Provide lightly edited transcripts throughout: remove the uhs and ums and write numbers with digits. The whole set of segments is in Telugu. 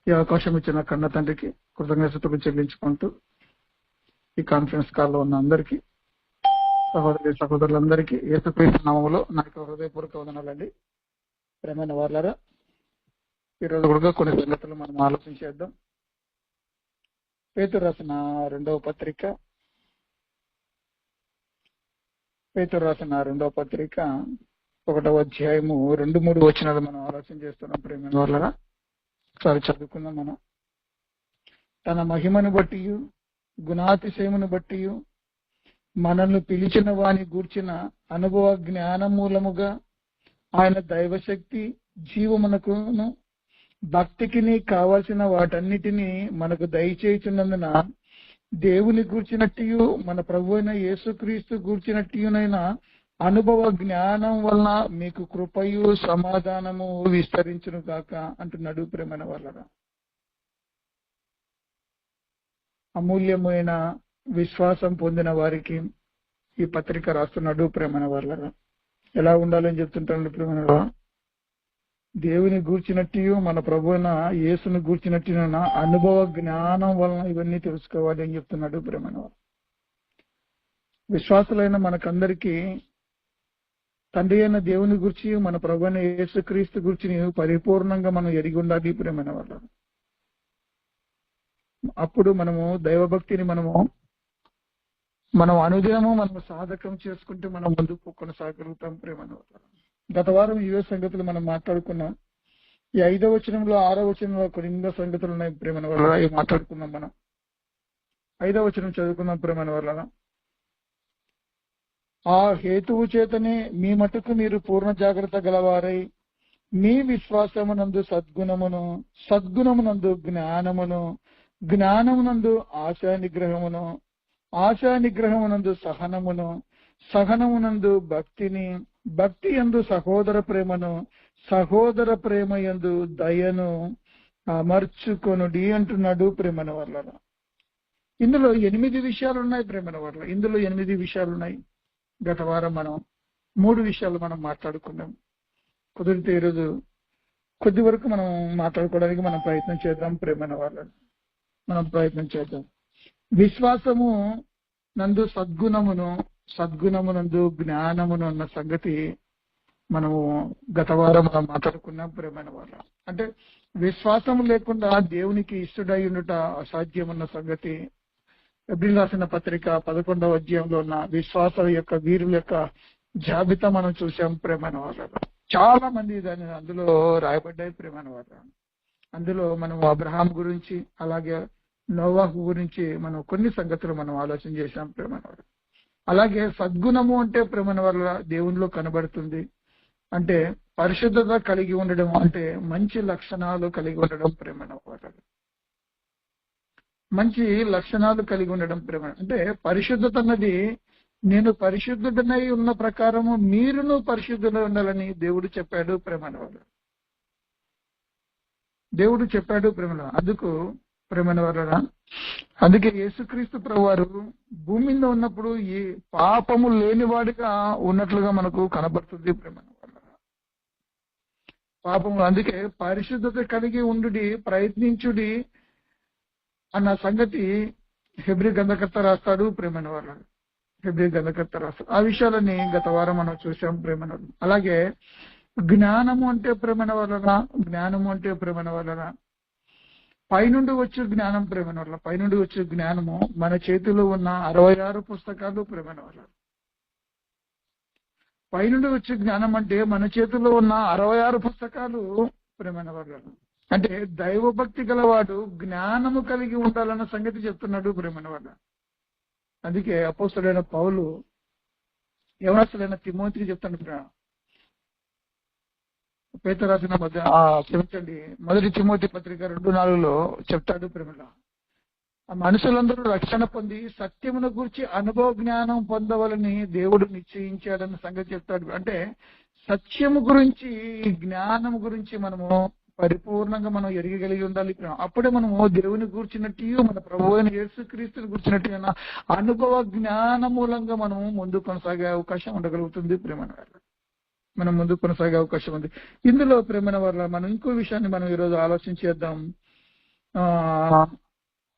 ఈ అవకాశం ఇచ్చిన కన్న తండ్రికి కృతజ్ఞతలు చెల్లించుకుంటూ ఈ కాన్ఫరెన్స్ కాల్లో ఉన్న అందరికీ సహోదరులందరికీ యేసుక్రీస్తు నామములో నాకు హృదయపూర్వక వందనాలండి. ప్రేమైన వాళ్ళారా, ఈరోజు కూడా కొన్ని సంగతులు మనం ఆలోచించేద్దాం. పేతురు రాసిన రెండవ పత్రిక 1వ అధ్యాయము 2-3 వచనాలు మనం ఆలోచన చేస్తున్నాం. ప్రేమైన వాళ్ళారా, ఒకసారి చదువుకుందాం. మనం తన మహిమను బట్టి గుణాతిశయమును బట్టి మనల్ని పిలిచిన వాని గూర్చిన అనుభవ జ్ఞాన మూలముగా ఆయన దైవశక్తి జీవమునకును భక్తికి కావాల్సిన వాటన్నిటినీ మనకు దయచేయుచున్నందున దేవుని గూర్చినట్టు మన ప్రభువైన యేసుక్రీస్తు గూర్చినట్టునైనా అనుభవ జ్ఞానం వలన మీకు కృపయు సమాధానము విస్తరించును గాక అంటున్నాడు. ప్రేమైన వాళ్ళరా, అమూల్యమైన విశ్వాసం పొందిన వారికి ఈ పత్రిక రాస్తున్నాడు. ప్రేమైన వాళ్ళరా, ఎలా ఉండాలని చెప్తుంటాడు. ప్రేమైన దేవుని గూర్చినట్టు మన ప్రభువైన యేసును గూర్చినట్టు అనుభవ జ్ఞానం వలన ఇవన్నీ తెలుసుకోవాలి అని చెప్తున్నాడు. ప్రేమైన వాళ్ళు, విశ్వాసులైన మనకందరికీ తండ్రి అయిన దేవుని గురించి మన ప్రభువైన యేసుక్రీస్తు గురించి పరిపూర్ణంగా మనం ఎరిగి ఉండాలి. ప్రేమైన వాళ్ళు, అప్పుడు మనము దైవభక్తిని మనం అనుదినము మనం సాధకం చేసుకుంటే మనం ముందుకు కొనసాగలుగుతాం. ప్రేమైన వాళ్ళు, గత వారం ఇవే సంగతులు మనం మాట్లాడుకున్నాం. ఈ 5వ వచనంలో 6వ వచనంలో కొన్ని సంగతులు ఉన్నాయి. ప్రేమైన వాళ్ళ ఇవి మాట్లాడుకున్నాం. మనం 5వ వచనం చదువుకున్నాం. ప్రేమైన వాళ్ళ, ఆ హేతువు చేతనే మీ మటుకు మీరు పూర్ణ జాగ్రత్త గలవారై మీ విశ్వాసమునందు సద్గుణమునందు జ్ఞానమును, జ్ఞానమునందు ఆశా నిగ్రహమునందు సహనమునందు భక్తిని, భక్తి యందు సహోదర ప్రేమ యందు దయను అమర్చుకొనుడి అంటున్నాడు. ప్రేమన వాళ్ళ, ఇందులో 8 విషయాలు ఉన్నాయి. ప్రేమన వాళ్ళ, ఇందులో 8 విషయాలు ఉన్నాయి. గత వారం మనం 3 విషయాలు మనం మాట్లాడుకున్నాం. కుదిరితే ఈరోజు కొద్ది వరకు మనం మాట్లాడుకోవడానికి మనం ప్రయత్నం చేద్దాం. ప్రేమన వాళ్ళ, మనం ప్రయత్నం చేద్దాం. విశ్వాసము నందు సద్గుణమునందు జ్ఞానమును అన్న సంగతి మనము గత వారం మనం మాట్లాడుకున్నాం. ప్రేమైన వాళ్ళ, అంటే విశ్వాసము లేకుండా దేవునికి ఇష్టడై ఉండుట అసాధ్యమన్న సంగతి ఎబ్రిల్ రాసిన పత్రిక 11వ అధ్యాయంలో ఉన్న విశ్వాసం యొక్క వీరుల యొక్క జాబితా మనం చూసాం. ప్రేమైన వాళ్ళ, చాలా మంది అందులో రాయబడ్డాయి. ప్రేమైన వాళ్ళ, అందులో మనం అబ్రహాం గురించి అలాగే నోవాహు గురించి మనం కొన్ని సంగతులు మనం ఆలోచన చేశాం. ప్రేమైన వాళ్ళ, అలాగే సద్గుణము అంటే ప్రేమైన వల్ల దేవునిలో కనబడుతుంది. అంటే పరిశుద్ధత కలిగి ఉండడం, అంటే మంచి లక్షణాలు కలిగి ఉండడం. ప్రేమైన వాళ్ళ, మంచి లక్షణాలు కలిగి ఉండడం. ప్రేమ అంటే పరిశుద్ధత అన్నది నేను పరిశుద్ధుడనై ఉన్న ప్రకారము మీరును పరిశుద్ధులై ఉండాలని దేవుడు చెప్పాడు. ప్రేమైన వాళ్ళు, దేవుడు చెప్పాడు. ప్రేమలో అందుకు ప్రేమైన వాళ్ళ, అందుకే యేసుక్రీస్తు ప్రభువారు భూమి మీద ఉన్నప్పుడు ఈ పాపము లేనివాడిగా ఉన్నట్లుగా మనకు కనబడుతుంది. ప్రేమైన వాళ్ళ, పాపము, అందుకే పరిశుద్ధత కలిగి ఉండుడి, ప్రయత్నించుడి అన్న సంగతి హెబ్రీ గ్రంథకర్త రాస్తాడు. ప్రేమైన వాళ్ళ, హెబ్రీ గ్రంథకర్త రాస్తాడు. ఆ విషయాలని గత వారం మనం చూసాం. ప్రేమైన వాళ్ళు, అలాగే జ్ఞానము అంటే ప్రేమైన వాళ్ళ పైనుండి వచ్చే జ్ఞానం. ప్రేమైన వాళ్ళ, పైనుండి వచ్చే జ్ఞానము మన చేతిలో ఉన్న 66 పుస్తకాలు. ప్రేమైన వాళ్ళ, పైనుండి వచ్చే జ్ఞానం అంటే మన చేతిలో ఉన్న 66 పుస్తకాలు. ప్రేమైన వాళ్ళ, అంటే దైవభక్తి గలవాడు జ్ఞానము కలిగి ఉండాలన్న సంగతి చెప్తున్నాడు. ప్రేమైన వాళ్ళ, అందుకే అపోస్తలుడైన పౌలు యవనస్తుడైన తిమోతికి చెప్తాడు. పేతురు రాసిన మొదటి తిమోతి పత్రిక 2:4 చెప్తాడు. ప్రేమల, మనుషులందరూ రక్షణ పొంది సత్యమును గురించి అనుభవ జ్ఞానం పొందవాలని దేవుడు నిశ్చయించాడన్న సంగతి చెప్తాడు. అంటే సత్యము గురించి, జ్ఞానం గురించి మనము పరిపూర్ణంగా మనం ఎరగగలిగి ఉండాలి. అప్పుడే మనము దేవుని గూర్చినట్టు, మన ప్రభువు అయిన యేసుక్రీస్తుని గూర్చినట్టు అనుభవ జ్ఞాన మూలంగా మనము ముందుకు కొనసాగే అవకాశం ఉండగలుగుతుంది. ప్రేమన వాళ్ళ, మనం ముందుకు కొనసాగే అవకాశం ఉంది. ఇందులో ప్రేమన వాళ్ళ మనం ఇంకో విషయాన్ని మనం ఈరోజు ఆలోచించేద్దాం. ఆ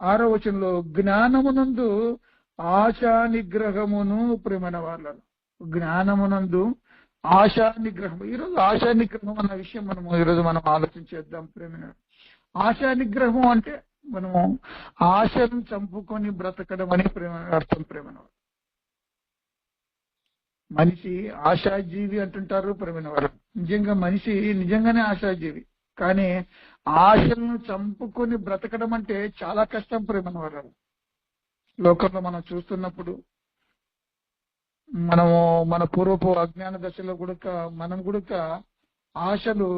6వ వచనంలో జ్ఞానమునందు ఆశా నిగ్రహమును ప్రేమైన వాళ్ళను, జ్ఞానమునందు ఆశా నిగ్రహం. ఈరోజు ఆశా నిగ్రహం అన్న విషయం ఈరోజు మనం ఆలోచించేద్దాం ప్రేమైన. ఆశా నిగ్రహం అంటే మనము ఆశను చంపుకొని బ్రతకడం అని ప్రేమ అర్థం. ప్రేమైన మనిషి ఆశాజీవి అంటుంటారు ప్రేమైన వారు. నిజంగా మనిషి నిజంగానే ఆశాజీవి, కానీ ఆశలను చంపుకొని బ్రతకడం అంటే చాలా కష్టం ప్రేమైన వారు. లోకంలో మనం చూస్తున్నప్పుడు మనము మన పూర్వపు అజ్ఞాన దశలో కూడా మనం కూడా ఆశలు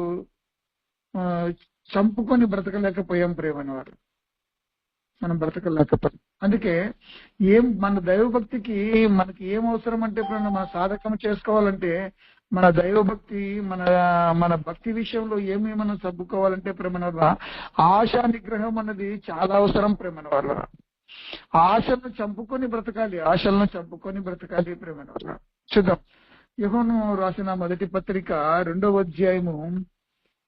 చంపుకొని బ్రతకలేకపోయాం ప్రేమైన వారు. మనం బ్రతకలేకపోయాం. అందుకే మన దైవభక్తికి మనకి ఏం అవసరం అంటే మన సాధకం చేసుకోవాలంటే మన దైవభక్తి మన భక్తి విషయంలో ఏమి మనం చంపుకోవాలంటే ప్రేమైన వల్ల ఆశా నిగ్రహం అన్నది చాలా అవసరం ప్రేమైన వల్ల. ఆశలను చంపుకొని బ్రతకాలి, ఆశలను చంపుకొని బ్రతకాలి ప్రేమైన వల్ల. చూద్దాం, యోహాను రాసిన మొదటి పత్రిక 2వ అధ్యాయము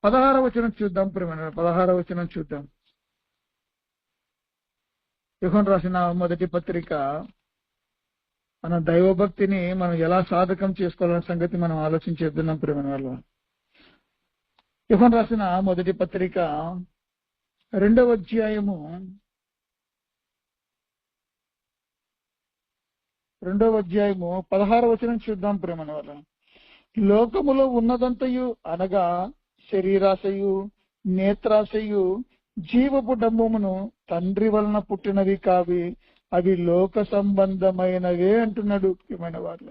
16వ వచనం చూద్దాం ప్రేమైన. 16వ వచనం చూద్దాం. యోహాను రాసిన మొదటి పత్రిక మన దైవభక్తిని మనం ఎలా సాధకం చేసుకోవాలనే సంగతి మనం ఆలోచించేద్దాం ప్రేమైన వాళ్ళు. యోహాను రాసిన మొదటి పత్రిక 2వ అధ్యాయము 16వ వచనం చూద్దాం ప్రేమైన వాళ్ళ. లోకములో ఉన్నదంతయు అనగా శరీరాశయు, నేత్రాశయు, జీవపు డంబమును తండ్రి వలన పుట్టినవి కావి, అవి లోక సంబంధమైనవే అంటున్నాడు ప్రియమైన వాళ్ళ.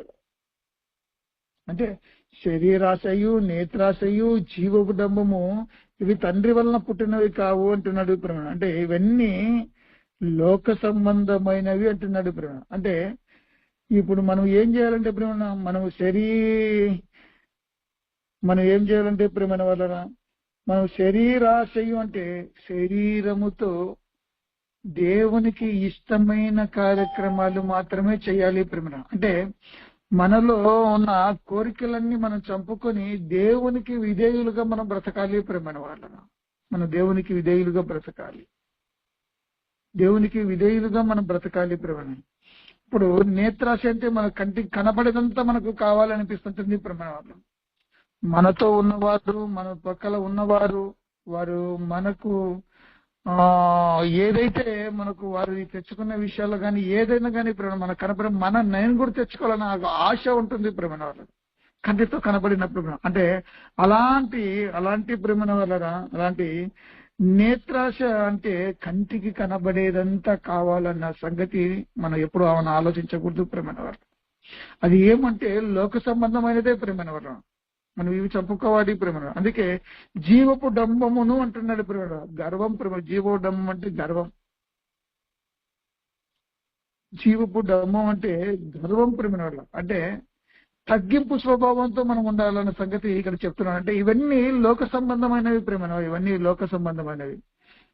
అంటే శరీరాశయు, నేత్రాశయు, జీవపు డంబము ఇవి తండ్రి వలన పుట్టినవి కావు అంటున్నాడు ప్రియమైన. అంటే ఇవన్నీ లోక సంబంధమైనవి అంటున్నాడు ప్రియమైన. అంటే ఇప్పుడు మనం ఏం చేయాలంటే ప్రియమైన, మనం ఏం చేయాలంటే ప్రియమైన వాళ్ళ, మనం శరీరాశయం అంటే శరీరముతో దేవునికి ఇష్టమైన కార్యక్రమాలు మాత్రమే చేయాలి ప్రియమైన. అంటే మనలో ఉన్న కోరికలన్నీ మనం చంపుకొని దేవునికి విధేయులుగా మనం బ్రతకాలి ప్రియమైన వాళ్ళ. మనం దేవునికి విధేయులుగా బ్రతకాలి, దేవునికి విధేయులుగా మనం బ్రతకాలి ప్రియమైన. ఇప్పుడు నేత్రాశ అంటే మన కంటికి కనబడేదంతా మనకు కావాలనిపిస్తుంటుంది ప్రియమైన వాళ్ళు. మనతో ఉన్నవారు, మన పక్కల ఉన్నవారు, వారు మనకు ఏదైతే మనకు వారు తెచ్చుకున్న విషయాలు కానీ ఏదైనా కానీ మనకు కనపడే నేను కూడా తెచ్చుకోవాలని ఆశ ఉంటుంది ప్రేమణ వాళ్ళ. కంటితో కనబడినప్పుడు అంటే అలాంటి ప్రేమణ వాళ్ళ. అలాంటి నేత్రాశ అంటే కంటికి కనబడేదంతా కావాలన్న సంగతి మనం ఎప్పుడు ఆలోచించకూడదు ప్రేమణ వాళ్ళ. అది ఏమంటే లోక సంబంధమైనదే ప్రేమణ వాళ్ళ. మనం ఇవి చంపుకోవాలి ప్రేమ. అందుకే జీవపు డంబమును అంటున్నాడు ప్రేమ. గర్వం ప్రేమ. జీవపు డంబం అంటే గర్వం. జీవపు డంబం అంటే గర్వం ప్రేమ వల్ల. అంటే తగ్గింపు స్వభావంతో మనం ఉండాలన్న సంగతి ఇక్కడ చెప్తున్నాడు. అంటే ఇవన్నీ లోక సంబంధమైనవి ప్రేమ. ఇవన్నీ లోక సంబంధమైనవి.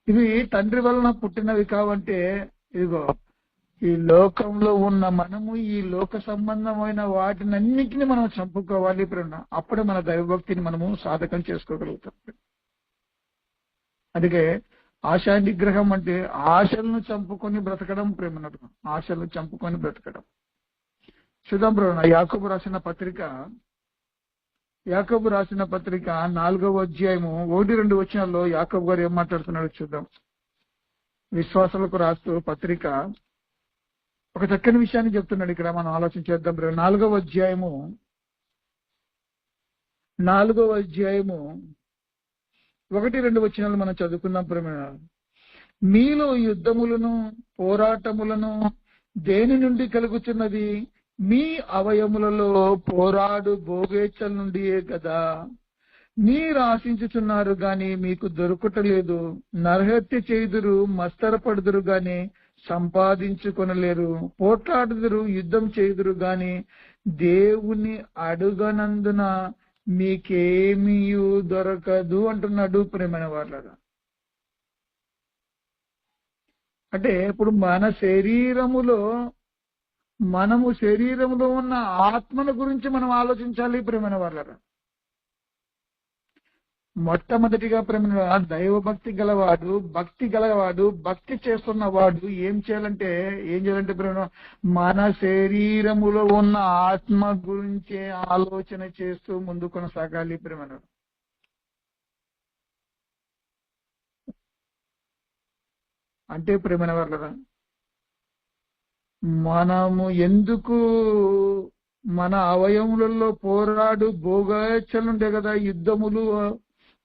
ఇవి తండ్రి వలన పుట్టినవి కావంటే ఇదిగో ఈ లోకంలో ఉన్న మనము ఈ లోక సంబంధమైన వాటినన్నింటినీ మనం చంపుకోవాలి ప్రేమ. అప్పుడే మన దైవభక్తిని మనము సాధకం చేసుకోగలుగుతాం. అందుకే ఆశా నిగ్రహం అంటే ఆశలను చంపుకొని బ్రతకడం ప్రేమ. ఆశలను చంపుకొని బ్రతకడం. చూద్దాం ప్రేమ. యాకోబు రాసిన పత్రిక 4వ అధ్యాయము 1-2 వచనాల్లో యాకోబు గారు ఏం మాట్లాడుతున్నాడో చూద్దాం. విశ్వాసాలకు రాస్తూ పత్రిక ఒక చక్కని విషయాన్ని చెప్తున్నాడు. ఇక్కడ మనం ఆలోచించేద్దాం. 4వ అధ్యాయము 1-2 వచనాలు మనం చదువుకుందాం ప్రేమ. మీలో యుద్ధములను పోరాటములను దేని నుండి కలుగుతున్నది? మీ అవయములలో పోరాడు భోగేచ్ఛల నుండియే కదా. మీరు ఆశించుచున్నారు గాని మీకు దొరుకుటలేదు, నరహత్య చేయుదురు, మస్తరపడుదురు గాని సంపాదించుకొనలేరు, పోట్లాడుదురు, యుద్ధం చేయుదురు గాని దేవుని అడుగనందున మీకేమీ దొరకదు అంటున్నాడు ప్రేమైన వాళ్ళ. అంటే ఇప్పుడు మనము శరీరములో ఉన్న ఆత్మల గురించి మనం ఆలోచించాలి ప్రేమైన వాళ్ళ. మొట్టమొదటిగా ప్రేమ దైవ భక్తి గలవాడు భక్తి చేస్తున్నవాడు ఏం చేయాలంటే ప్రేమ మన శరీరములో ఉన్న ఆత్మ గురించే ఆలోచన చేస్తూ ముందు కొనసాగాలి ప్రేమ. అంటే ప్రేమ వర్లరా, మనము ఎందుకు మన అవయములలో భోగేచ్ఛలుండే కదా, యుద్ధములు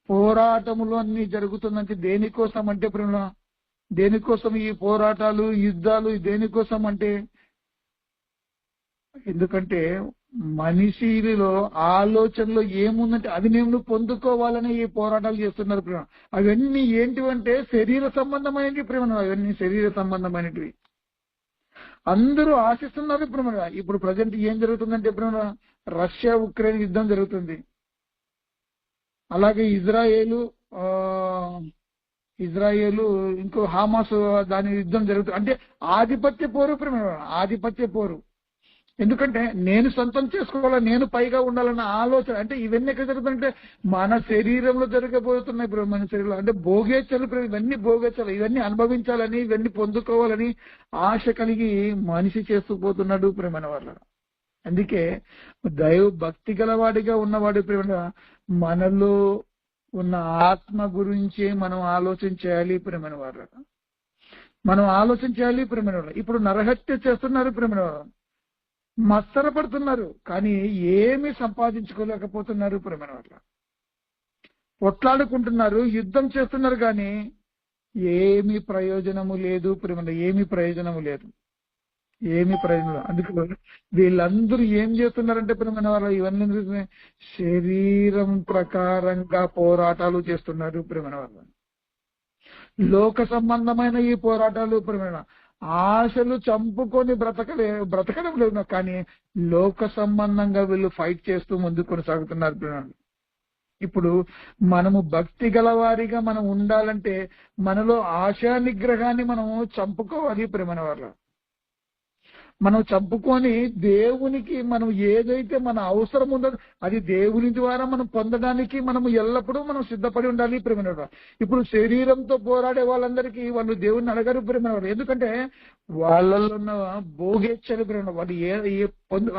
పోరాటములు అన్ని జరుగుతుందంటే దేనికోసం అంటే ప్రేమ, దేనికోసం ఈ పోరాటాలు యుద్ధాలు దేనికోసం అంటే, ఎందుకంటే మనిషిలో ఆలోచనలో ఏముందంటే అది నేను పొందుకోవాలని ఈ పోరాటాలు చేస్తున్నారు ప్రేమ. అవన్నీ ఏంటివంటే శరీర సంబంధమైనవి ప్రేమ, అవన్నీ శరీర సంబంధమైనవి. అందరూ ఆశిస్తున్నారు ప్రేమ. ఇప్పుడు ప్రజెంట్ ఏం జరుగుతుందంటే ప్రేమ, రష్యా ఉక్రెయిన్ యుద్ధం జరుగుతుంది. అలాగే ఇజ్రాయేలు ఇంకో హమాస్ దాని యుద్ధం జరుగుతుంది. అంటే ఆధిపత్య పోరు ప్రేమ, ఆధిపత్య పోరు. ఎందుకంటే నేను సొంతం చేసుకోవాలా, నేను పైగా ఉండాలన్న ఆలోచన. అంటే ఇవన్నీ ఎక్కడ జరుగుతుందంటే మన శరీరంలో జరగబోతున్నాయి ఇప్పుడు. మన శరీరంలో అంటే భోగేచ్ఛలు, ఇవన్నీ భోగేచ్ఛలు, ఇవన్నీ అనుభవించాలని, ఇవన్నీ పొందుకోవాలని ఆశ కలిగి మనిషి చేస్తూ పోతున్నాడు ప్రేమన వాళ్ళ. అందుకే భక్తి గలవాడిగా ఉన్నవాడు ప్రేమ మనలో ఉన్న ఆత్మ గురించే మనం ఆలోచన చేయాలి ప్రేమన వాళ్ళ. మనం ఆలోచన చేయాలి ప్రేమన వాళ్ళ. ఇప్పుడు నరహత్య చేస్తున్నారు ప్రేమన వాళ్ళ, మత్సరపడుతున్నారు, కానీ ఏమీ సంపాదించుకోలేకపోతున్నారు ప్రేమన వల్ల. కొట్లాడుకుంటున్నారు, యుద్ధం చేస్తున్నారు, కానీ ఏమీ ప్రయోజనము లేదు ప్రేమన, ఏమీ ప్రయోజనము లేదు. అందుకే వీళ్ళందరూ ఏం చేస్తున్నారంటే ప్రేమన వల్ల ఇవన్నీ శరీరం ప్రకారంగా పోరాటాలు చేస్తున్నారు ప్రేమన వల్ల. లోక సంబంధమైన ఈ పోరాటాలు ప్రేమన, ఆశలు చంపుకొని బ్రతకడం లేదు, కానీ లోక సంబంధంగా వీళ్ళు ఫైట్ చేస్తూ ముందుకు కొనసాగుతున్నారు. ఇప్పుడు మనము భక్తి గలవారిగా మనం ఉండాలంటే మనలో ఆశా నిగ్రహాన్ని మనము చంపుకోవాలి ప్రేమన వాళ్ళ. మనం చంపుకొని దేవునికి మనం ఏదైతే మన అవసరం ఉందో అది దేవుని ద్వారా మనం పొందడానికి మనము ఎల్లప్పుడూ మనం సిద్ధపడి ఉండాలి ప్రేమన. ఇప్పుడు శరీరంతో పోరాడే వాళ్ళందరికీ వాళ్ళు దేవుని అడగరు ప్రేమన. ఎందుకంటే వాళ్ళలో ఉన్న భోగేచ్ఛలు ప్రేమ, వాళ్ళు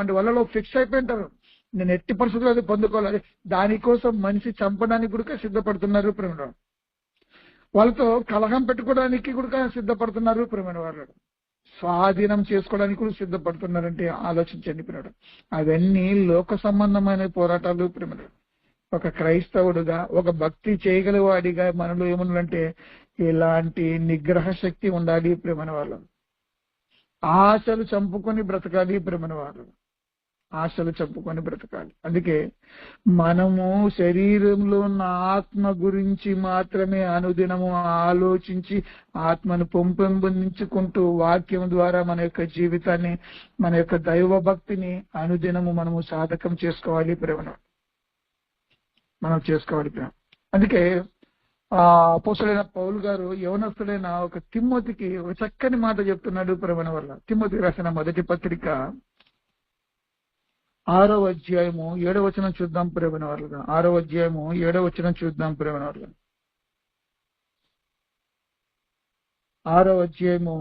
అంటే వాళ్ళలో ఫిక్స్ అయిపోయింటారు, నేను ఎట్టి పరిస్థితుల్లో అది పొందుకోవాలి. దానికోసం మనిషి చంపడానికి కూడా సిద్ధపడుతున్నారు ప్రేమన. వాళ్ళతో కలహం పెట్టుకోవడానికి కూడా సిద్ధపడుతున్నారు ప్రేమన. వాళ్ళు స్వాధీనం చేసుకోవడానికి కూడా సిద్ధపడుతున్నారంటే ఆలోచించండి ప్రేమ. అవన్నీ లోక సంబంధమైన పోరాటాలు ప్రేమ. ఒక క్రైస్తవుడుగా, ఒక భక్తి చేయగలవాడిగా మనలో ఏమన్నంటే ఇలాంటి నిగ్రహ శక్తి ఉండాలి ప్రేమన వాళ్ళు. ఆశలు చంపుకొని బ్రతకాలి ప్రేమన వాళ్ళు, ఆశలు చంపుకొని బ్రతకాలి. అందుకే మనము శరీరంలో ఉన్న ఆత్మ గురించి మాత్రమే అనుదినము ఆలోచించి ఆత్మను పెంపొందించుకుంటూ వాక్యం ద్వారా మన యొక్క జీవితాన్ని, మన యొక్క దైవ భక్తిని అనుదినము మనము సాధకం చేసుకోవాలి ప్రేమ, మనం చేసుకోవాలి ప్రేమ. అందుకే అపోస్తలుడైన పౌలు గారు యవనస్తుడైన ఒక తిమోతికి ఒక చక్కని మాట చెప్తున్నాడు ప్రేమ వల్ల. తిమోతికి రాసిన మొదటి పత్రిక 6వ అధ్యాయము 7వ వచనం చూద్దాం ప్రేమన వాళ్ళగా. 6వ అధ్యాయము 7వ వచనం చూద్దాం ప్రేమన వాళ్ళగా. 6వ అధ్యాయము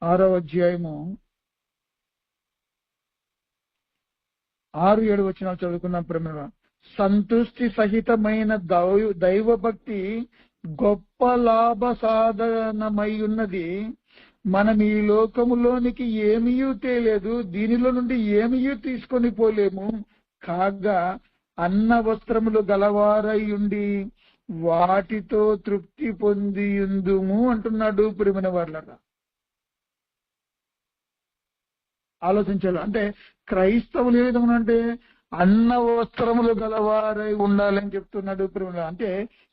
6-7 వచనాలు చదువుకున్నాం ప్రేమన. సంతృష్టి సహితమైన దైవ భక్తి గొప్ప లాభ సాధనమై ఉన్నది. మనం ఈ లోకములోనికి ఏమీయూ తేలేదు, దీనిలో నుండి ఏమీయూ తీసుకొని పోలేము. కాగా అన్న వస్త్రములు గలవారై ఉండి వాటితో తృప్తి పొందియుందుము అంటున్నాడు ప్రేమన వాళ్ళగా. ఆలోచించాలి. అంటే క్రైస్తవులు ఏ విధంగా అంటే అన్న వస్త్రములు గలవారై ఉండాలని చెప్తున్నాడు ప్రేమ. అంటే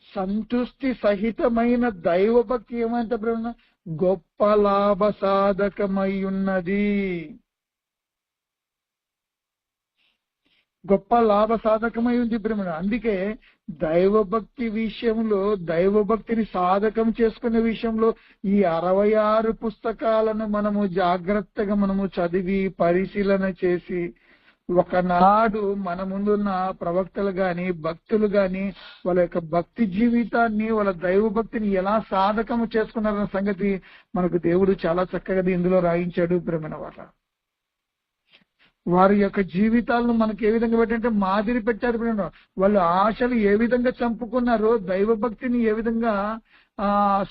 సంతృష్టి సహితమైన దైవ భక్తి ఏమంటే ప్రేమ గొప్ప లాభ సాధకమై ఉన్నది, గొప్ప లాభ సాధకమై ఉంది ప్రేమ. అందుకే దైవభక్తి విషయంలో, దైవభక్తిని సాధకం చేసుకునే విషయంలో ఈ 66 పుస్తకాలను మనము జాగ్రత్తగా మనము చదివి పరిశీలన చేసి ఒకనాడు మన ముందున్న ప్రవక్తలు గాని భక్తులు గాని వాళ్ళ యొక్క భక్తి జీవితాన్ని వాళ్ళ దైవ భక్తిని ఎలా సాధకము చేసుకున్నారన్న సంగతి మనకు దేవుడు చాలా చక్కగా ఇందులో రాయించాడు ప్రేమైన వాళ్ళ. వారి యొక్క జీవితాలను మనకి ఏ విధంగా పెట్టంటే మాదిరి పెట్టారు. వాళ్ళు ఆశలు ఏ విధంగా చంపుకున్నారో, దైవ భక్తిని ఏ విధంగా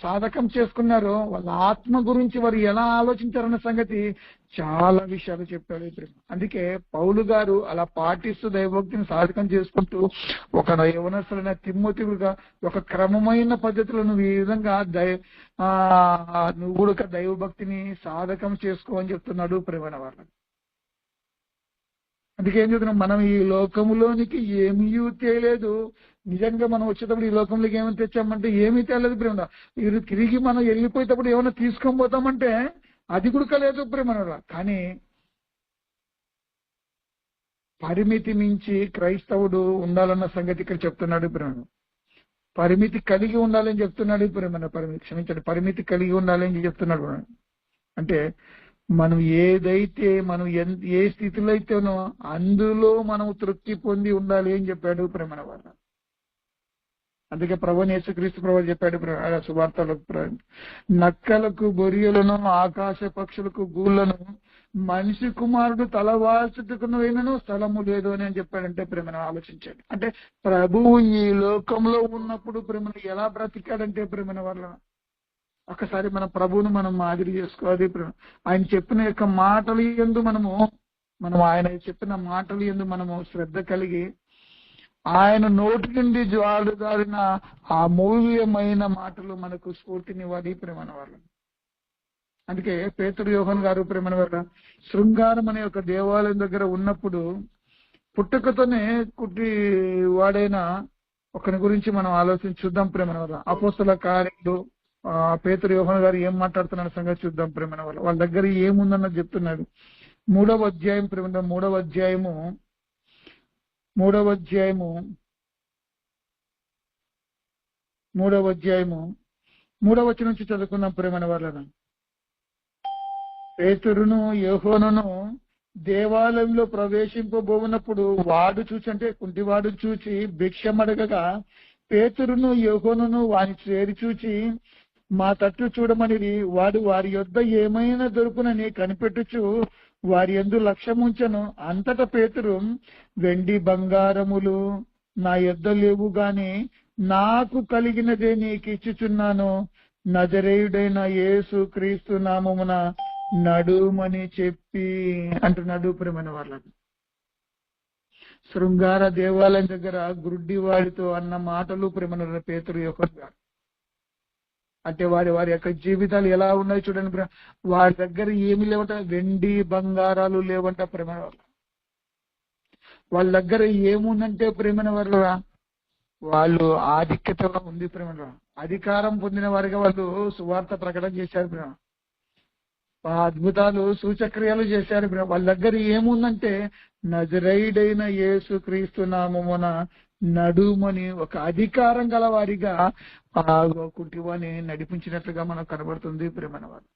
సాధకం చేసుకున్నారో, వాళ్ళ ఆత్మ గురించి వారు ఎలా ఆలోచించారన్న సంగతి చాలా విషయాలు చెప్పాడు. అందుకే పౌలు గారు అలా పాటిస్తూ దైవభక్తిని సాధకం చేసుకుంటూ ఒక యవనస్తులైన తిమ్మోతిగా ఒక క్రమమైన పద్ధతిలో నువ్వు ఈ విధంగా నువ్వు కూడా దైవభక్తిని సాధకం చేసుకో అని చెప్తున్నాడు ప్రేమైన వాళ్ళకి. అందుకే ఏం చెప్తున్నాం, మనం ఈ లోకములోనికి ఏమీ తేలేదు. నిజంగా మనం వచ్చేటప్పుడు ఈ లోకంలోకి ఏమైనా తెచ్చామంటే ఏమీ తేలేదు ప్రేమ. ఇది తిరిగి మనం వెళ్ళిపోయేటప్పుడు ఏమైనా తీసుకొని పోతామంటే అది కూడా లేదు ప్రేమ. కానీ పరిమితి మించి క్రైస్తవుడు ఉండాలన్న సంగతి ఇక్కడ చెప్తున్నాడు ప్రేమ. పరిమితి కలిగి ఉండాలని చెప్తున్నాడు ప్రేమ. పరిమితి కలిగి ఉండాలని చెప్తున్నాడు. అంటే మనం ఏదైతే మనం ఏ స్థితిలో అయితేనో అందులో మనం తృప్తి పొంది ఉండాలి అని చెప్పాడు ప్రేమన వాళ్ళ. అందుకే ప్రభువుని యేసుక్రీస్తు ప్రభువు చెప్పాడు సువార్తలకు, నక్కలకు బొరియలను ఆకాశ పక్షులకు గూళ్ళను మనిషి కుమారుడు తలవాల్చుకున్న స్థలము లేదు అని చెప్పాడంటే ప్రేమను ఆలోచించాడు. అంటే ప్రభువు ఈ లోకంలో ఉన్నప్పుడు ప్రేమను ఎలా బ్రతికాడంటే ప్రేమన వాళ్ళ ఒకసారి మన ప్రభువును మనం మాదిరి చేసుకోవాలి. ఆయన చెప్పిన యొక్క మాటలు యందు ఆయన చెప్పిన మాటలు యందు మనము శ్రద్ధ కలిగి ఆయన నోటి నుండి జారుగారిన ఆ మూల్యమైన మాటలు మనకు స్ఫూర్తినివ్వాలి ప్రేమన వాళ్ళు. అందుకే పేతురు యోహాను గారు ప్రేమన వాళ్ళ శృంగారం అనే ఒక దేవాలయం దగ్గర ఉన్నప్పుడు పుట్టుకతోనే కుట్టి వాడైన ఒకని గురించి మనం ఆలోచించి చూద్దాం ప్రేమన వాళ్ళ. అపోస్తల కార్యాలు పేతురు యోహాను గారు ఏం మాట్లాడుతున్న సంగతి చూద్దాం ప్రేమన వాళ్ళ. వాళ్ళ దగ్గర ఏముందన్నది చెప్తున్నాడు. 3వ అధ్యాయం ప్రేమ 3వ అధ్యాయము 3వ వచనం నుంచి చదువుకుందాం ప్రేమన వాళ్ళను. పేతురును యోహానును దేవాలయంలో ప్రవేశింపబోనప్పుడు వాడు చూసి, అంటే కుంటివాడు చూచి భిక్షమడగగా పేతురును యోహానును వాని చేరి చూచి మా తట్టు చూడమని వాడు వారి యొద్ద ఏమైనా దొరుకునని కనిపెట్టుచు వారి యందు లక్ష్యముంచెను. అంతటా పేతురు, వెండి బంగారములు నా యొద్ద లేవు గాని నాకు కలిగినదే నీకు ఇచ్చుచున్నాను, నజరేయుడైన యేసు క్రీస్తు నామమున నడుమని చెప్పి అంటున్నాడు ప్రేమైన వాళ్ళకి. శృంగార దేవాలయం దగ్గర గుడ్డివాడితో అన్న మాటలు ప్రేమన పేతురు యోహాను గారు. అంటే వారి యొక్క జీవితాలు ఎలా ఉన్నాయి చూడండి. వారి దగ్గర ఏమి లేవట, వెండి బంగారాలు లేవంట ప్రేమన వాళ్ళ. వాళ్ళ దగ్గర ఏముందంటే ప్రేమన వాళ్ళ, వాళ్ళు ఆధిక్యతలో ఉంది ప్రేమన. అధికారం పొందిన వారిగా వాళ్ళు సువార్త ప్రకటన చేశారు ప్రేమ. అద్భుతాలు సూచక్రియలు చేశారు. వాళ్ళ దగ్గర ఏముందంటే నజరేయుడైన యేసు క్రీస్తు నామమున నడుమని ఒక అధికారం గల వారిగా ఆ కుంటివాణ్ణి నడిపించినట్లుగా మనకు కనబడుతుంది ప్రేమన వారు.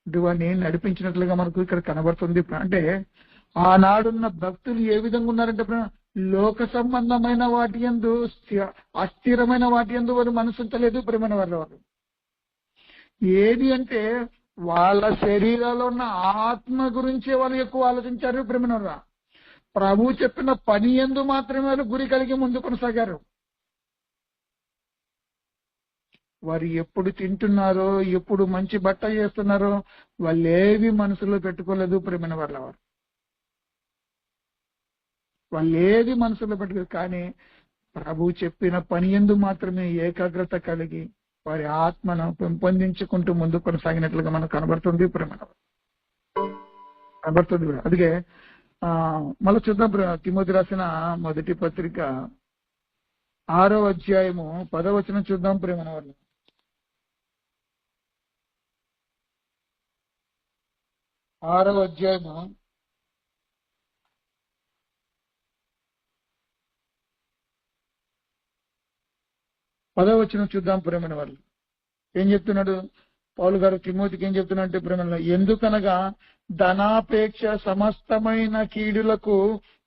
కుంటివాణ్ణి నడిపించినట్లుగా మనకు ఇక్కడ కనబడుతుంది. అంటే ఆనాడున్న భక్తులు ఏ విధంగా ఉన్నారంటే లోక సంబంధమైన వాటి యందు అస్థిరమైన వాటి యందు వారు మనసుంచలేదు ప్రేమన వారు. ఏది అంటే వాళ్ళ శరీరాల్లో ఉన్న ఆత్మ గురించే వాళ్ళు ఎక్కువ ఆలోచించారు ప్రేమనరా. ప్రభు చెప్పిన పని యందు మాత్రమే వాళ్ళు గురి కలిగి ముందు కొనసాగారు. వారు ఎప్పుడు తింటున్నారో, ఎప్పుడు మంచి బట్ట చేస్తున్నారో వాళ్ళేవి మనసులో పెట్టుకోలేదు ప్రేమన వాళ్ళ. వాళ్ళేది మనసులో పెట్టుకోలేదు. కానీ ప్రభు చెప్పిన పని యందు మాత్రమే ఏకాగ్రత కలిగి వారి ఆత్మను పెంపొందించుకుంటూ ముందుకు కొనసాగినట్లుగా మనకు కనబడుతుంది ప్రేమ కనబడుతుంది. అందుకే మళ్ళీ చూద్దాం తిమోతి రాసిన మొదటి పత్రిక 6వ అధ్యాయము 10వ వచనం చూద్దాం ప్రేమన వాళ్ళు. 6వ అధ్యాయము 10వ వచనం చూద్దాం ప్రేమన వాళ్ళు. ఏం చెప్తున్నాడు? పౌలు గారు తిమోతికి ఏం చెప్తున్నారంటే ప్రేమ, ఎందుకనగా ధనాపేక్ష సమస్తమైన కీడులకు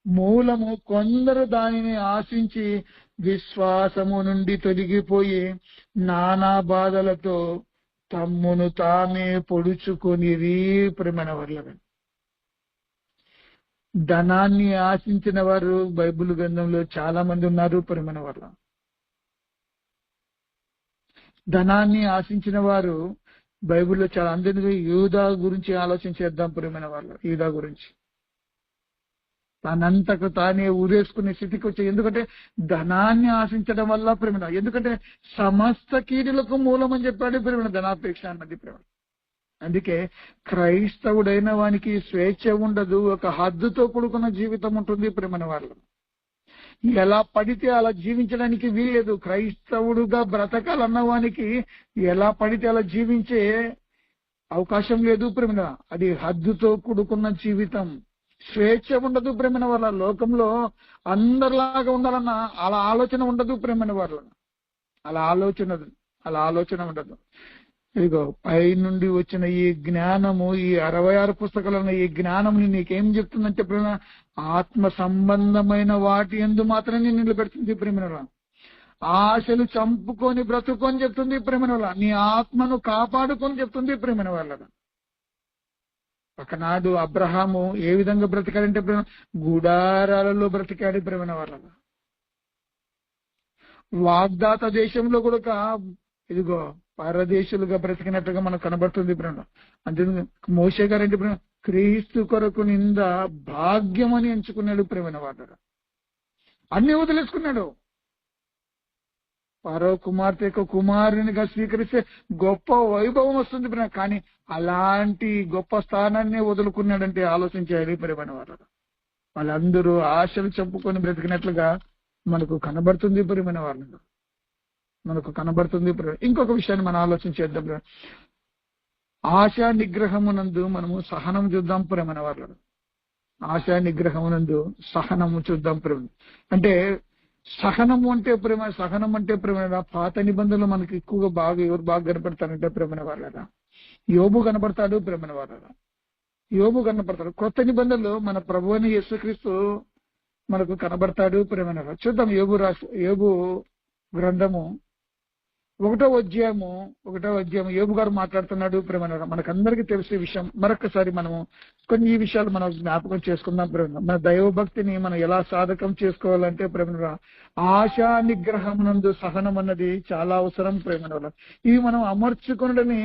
మూలము, కొందరు దానిని ఆశించి విశ్వాసము నుండి తొలగిపోయి నానా బాధలతో తమ్మును తామే పొడుచుకొని ప్రేమైన వర్లమే. ధనాన్ని ఆశించిన వారు బైబిల్ గ్రంథంలో చాలా మంది ఉన్నారు ప్రేమైన వర్ల. ధనాన్ని ఆశించిన వారు బైబిల్లో చాలా. అందరికీ యూదా గురించి ఆలోచించేద్దాం ప్రేమైన వాళ్ళు. యూదా గురించి తనంతకు తానే ఊరేసుకునే స్థితికి వచ్చే. ఎందుకంటే ధనాన్ని ఆశించడం వల్ల ప్రేమ, ఎందుకంటే సమస్త కీడులకు మూలం అని చెప్పాడు ప్రేమ, ధనాపేక్ష అన్నది ప్రేమ. అందుకే క్రైస్తవుడైన వానికి స్వేచ్ఛ ఉండదు, ఒక హద్దుతో కూడుకున్న జీవితం ఉంటుంది ప్రేమన వాళ్ళు. ఎలా పడితే అలా జీవించడానికి వీల్లేదు. క్రైస్తవుడుగా బ్రతకాలన్న వానికి ఎలా పడితే అలా జీవించే అవకాశం లేదు ప్రేమన. అది హద్దుతో కూడుకున్న జీవితం. స్వేచ్ఛ ఉండదు ప్రేమన వాళ్ళ. లోకంలో అందరిలాగా ఉండాలన్న అలా ఆలోచన ఉండదు ప్రేమన వాళ్ళ. అలా ఆలోచన ఉండదు. ఇదిగో పై నుండి వచ్చిన ఈ జ్ఞానము, ఈ 66 పుస్తకాలను ఈ జ్ఞానం నీకేం చెప్తుందంటే ప్రేమ, ఆత్మ సంబంధమైన వాటి యందు మాత్రమే నిలబెడుతుంది ప్రేమల. ఆశలు చంపుకొని బ్రతుకొని చెప్తుంది ప్రేమల. నీ ఆత్మను కాపాడుకొని చెప్తుంది ప్రేమన వాళ్ళ. ఒకనాడు అబ్రహాము ఏ విధంగా బ్రతికాడంటే ప్రేమ, గుడారాలలో బ్రతికాడు ప్రేమన వాళ్ళ. వాగ్దాత దేశంలో కూడా ఇదిగో పరదేశులుగా బ్రతికినట్టుగా మనకు కనబడుతుంది ప్రేమ. అంటే మోషే గారంటే ప్రేమ, క్రీస్తు కొరకు నింద భాగ్యం అని ఎంచుకున్నాడు ప్రేమన వాడు. అన్ని వదిలేసుకున్నాడు. పరో కుమార్తె యొక్క కుమారునిగా స్వీకరిస్తే గొప్ప వైభవం వస్తుంది ప్రేమ. కానీ అలాంటి గొప్ప స్థానాన్ని వదులుకున్నాడంటే ఆలోచించాలి ప్రేమన వాడు. వాళ్ళందరూ ఆశలు చంపుకొని బ్రతికినట్లుగా మనకు కనబడుతుంది ప్రేమన వాళ్ళు. ఇంకొక విషయాన్ని మనం ఆలోచించేద్దాం. ఆశా నిగ్రహమునందు మనము సహనం చూద్దాం ప్రేమన వాళ్ళు. ఆశా నిగ్రహమునందు సహనము చూద్దాం ప్రేమ. అంటే సహనము అంటే ప్రేమ, పాత నిబంధనలు మనకి ఎక్కువగా ఎవరు బాగా కనపడతారంటే ప్రేమన వాళ్ళ. యోబు కనపడతాడు ప్రేమన వాళ్ళ. కొత్త నిబంధనలు మన ప్రభు అయిన యేసుక్రీస్తు మనకు కనబడతాడు ప్రేమన. చూద్దాం యోబు గ్రంథము 1వ అధ్యాయము యోబు గారు మాట్లాడుతున్నాడు ప్రేమ. మనకందరికీ తెలిసే విషయం. మరొకసారి మనము ఈ విషయాలు మనం జ్ఞాపకం చేసుకుందాం ప్రేమ. మన దైవభక్తిని మనం ఎలా సాధకం చేసుకోవాలంటే ప్రేమ, ఆశా నిగ్రహమునందు సహనం అన్నది చాలా అవసరం ప్రేమ. ఇవి మనం అమర్చుకునడని